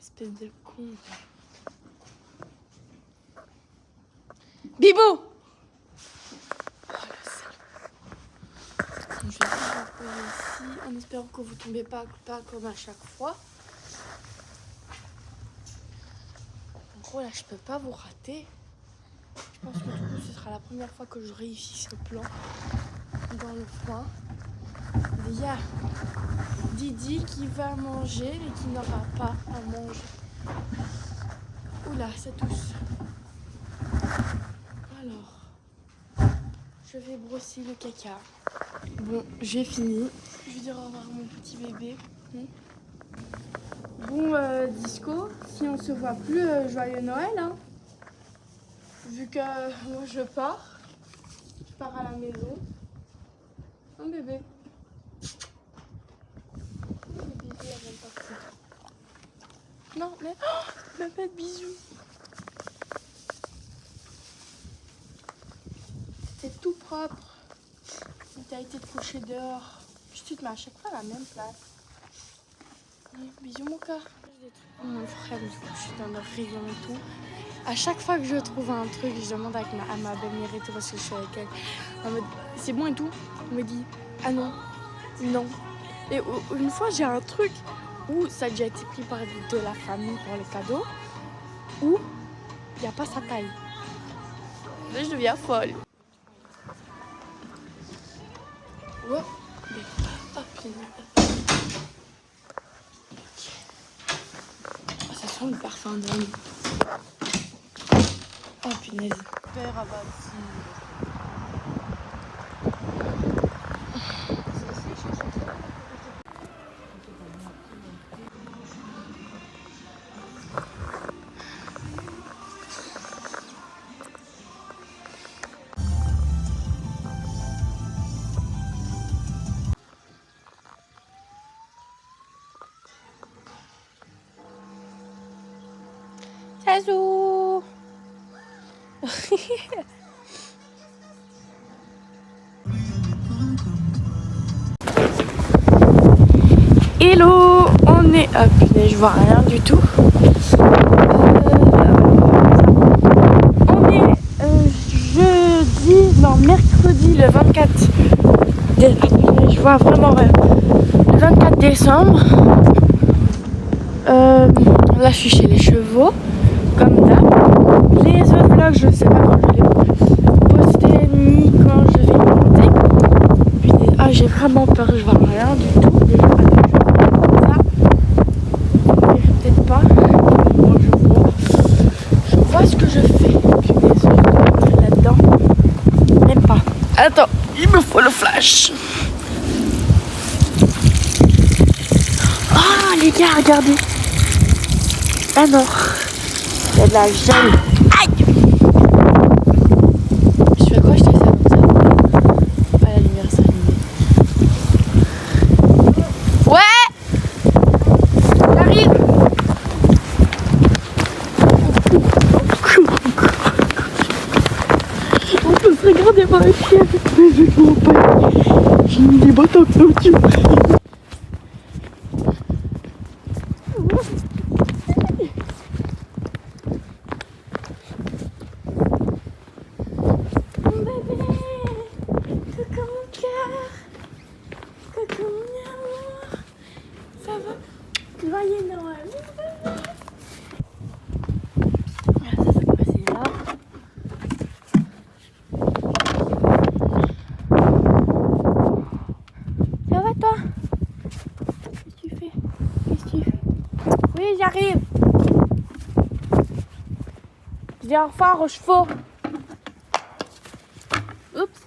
Espèce de con. Bibou! Oh le sale. Je vais vous poser ici en espérant que vous ne tombez pas comme à chaque fois. En gros là je peux pas vous rater. Je pense que du coup ce sera la première fois que je réussis ce plan dans le coin. Il y a Didi qui va manger mais qui n'aura pas à manger. Oula, ça tousse. Alors, je vais brosser le caca. Bon, j'ai fini. Je vais dire au revoir à mon petit bébé. Bon, Disco, si on se voit plus, joyeux Noël. Hein. Vu que moi je pars à la maison. Un bébé. Le bébé avant de partir. Non, mais me pas de bisous. C'est tout propre. Tu as été te coucher dehors. Puis tu te mets à chaque fois à la même place. Bisous mon cœur. Mon frère, du coup, je suis dans le rayon et tout. À chaque fois que je trouve un truc, je demande à ma belle-mère et tout parce que je suis avec elle. En mode, c'est bon et tout. Elle me dit, ah non, non. Et une fois, j'ai un truc où ça a déjà été pris par de la famille pour les cadeaux, où il n'y a pas sa taille. Là, je deviens folle. Ouais. Hop, oh, ça sent le parfum d'homme. Oh punaise. Père abattu. Zazou. Hello, on est... Ah putain, je vois rien du tout. On est mercredi le 24. Je vois vraiment rien. Le 24 décembre. Là, je suis chez les chevaux, comme d'hab. Les autres vlogs, je ne sais pas quand je vais les poster ni quand je vais les monter. Putain, ah, j'ai vraiment peur, je vois rien du tout. Déjà, ça, peut-être pas. Moi, je vois ce que je fais. Putain, je vais rentrer là-dedans. Même pas. Attends, il me faut le flash. Oh, les gars, regardez. Ah non, il y a de la gêne. Aïe! Je fais quoi? Je fais ça comme ça? Ah, la lumière s'est allumée. Ouais! J'arrive! On peut se regarder par le chien. Mais je comprends pas. J'ai mis des bottes en clôture. Joyeux Noël. Ah, ça s'est passé là. Ça va toi? Qu'est-ce que tu fais? Qu'est-ce que tu fais? Oui, j'arrive. Je dis au revoir aux chevaux. Oups.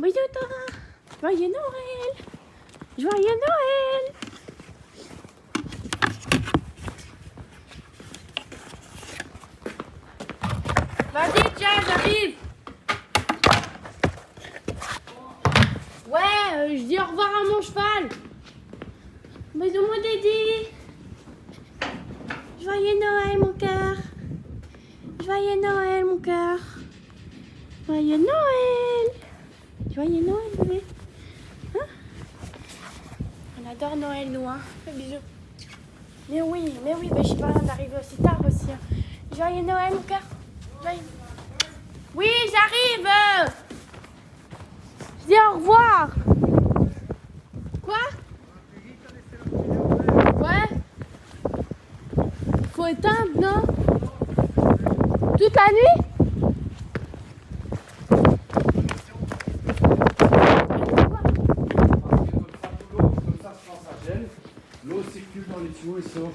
Bisous toi. Joyeux Noël. Joyeux Noël! Vas-y, tiens, j'arrive! Ouais, je dis au revoir à mon cheval! Bisous, mon Dédi! Joyeux Noël, mon cœur! Joyeux Noël, mon cœur! Joyeux Noël! Joyeux Noël, bébé! On adore Noël, nous, hein. Fais bisous. Mais oui, bah, je suis pas loin d'arriver aussi tard aussi. Hein. Joyeux Noël, mon cœur. Joyeux... Oui, j'arrive. Je dis au revoir. Quoi? Ouais. Faut éteindre, non? Toute la nuit? L'eau circule dans les tuyaux et sort.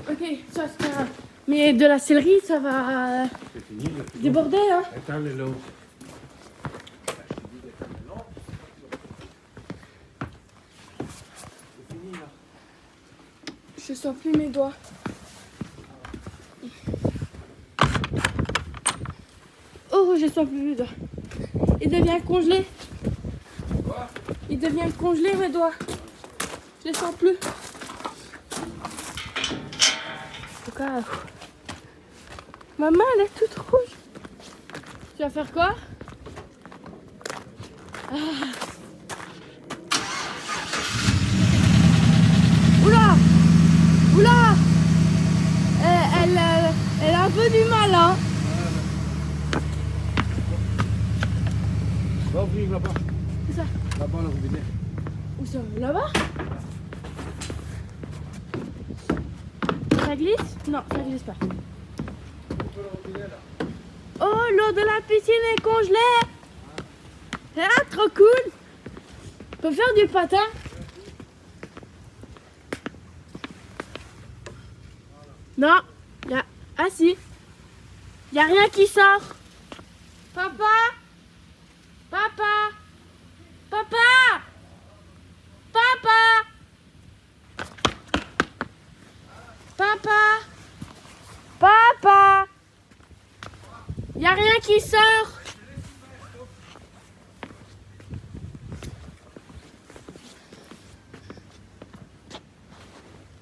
Ok, ça c'est un... Mais de la céleri, ça va C'est fini. déborder, hein. Éteins les lampes. C'est fini là. Je sens plus mes doigts. Oh, je sens plus mes doigts. Il devient congelé. Quoi? Il devient congelé mes doigts. Je les sens plus. En tout cas, ma main elle est toute rouge. Tu vas faire quoi? Ah. Oula! Oula! Elle a un peu du mal, hein? Va ouvrir là-bas. Où ça? Là-bas, le robinet. Où ça? Là-bas? Ça glisse? Non, ça glisse pas. Oh, l'eau de la piscine est congelée! Ah, trop cool! On peut faire du patin? Non, ah si. Y a rien qui sort. Papa? Papa? Papa? Papa? Papa? Papa? Y a rien qui sort.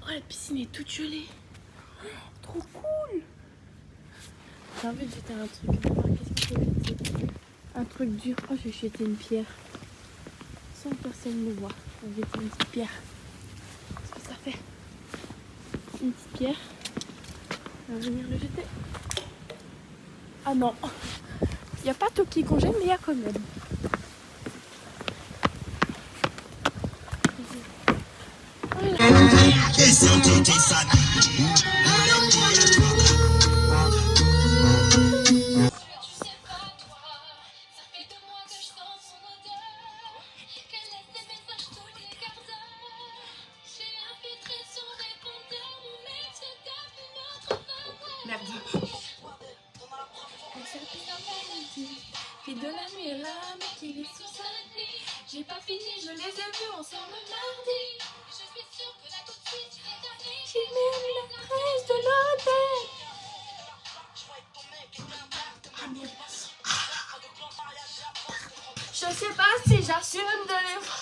Oh, la piscine est toute gelée. Trop cool. J'ai envie de jeter un truc. Alors, qu'est-ce que je peux jeter? Un truc dur. Oh, je vais jeter une pierre. Sans que personne ne me voit. Je vais jeter une petite pierre. Qu'est-ce que ça fait? Une petite pierre. On va venir le jeter. Ah non. Il n'y a pas tout qui congèle, mais il y a quand même. Qui de la nuit est là, mais qui est sous sa nuit. J'ai pas fini, je les ai vus ensemble mardi. Je suis sûre que la toute suite est arrivée. J'ai même l'adresse de l'hôtel. Je sais pas si j'assume de les voir.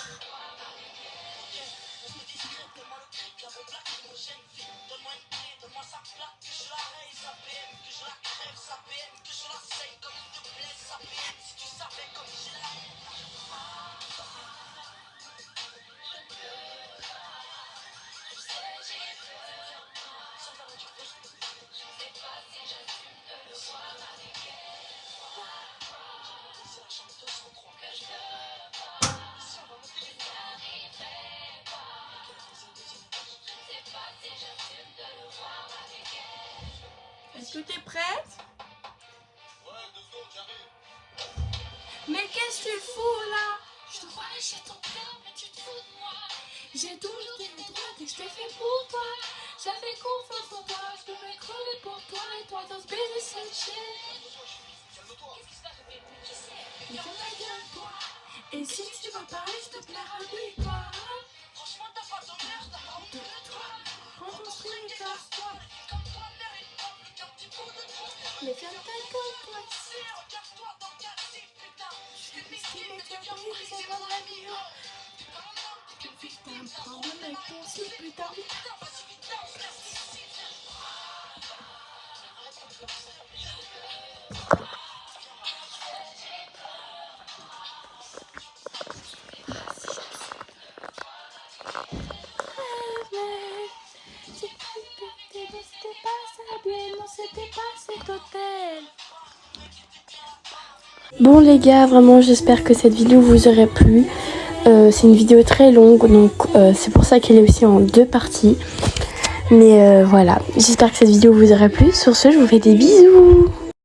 Est-ce que t'es prête? Ouais, 2 secondes, j'arrive. Mais qu'est-ce que tu fous là? Je te vois lâcher ton cœur, mais tu te fous de moi. J'ai toujours dit le droit et je t'ai fait pour toi. J'avais confiance en toi, je devais crever pour toi. Et toi dans ce baiser cette chaîne. Mais fais ta gueule toi. Et si tu veux parler, je te plaît, habille-toi. Franchement t'as pas ton air, t'as pas honte de toi. Prends ton string et casse-toi. Mais ferme ta gueule, toi ici. Regarde-toi dans le quartier, putain. Je suis miskin, mais tu as pris, c'est comme la vie. Putain, t'as un problème avec ton slip, putain. Vas-y, vite, Bon les gars, vraiment j'espère que cette vidéo vous aurait plu. C'est une vidéo très longue, donc c'est pour ça qu'elle est aussi en 2 parties. Mais voilà, j'espère que cette vidéo vous aurait plu. Sur ce, je vous fais des bisous.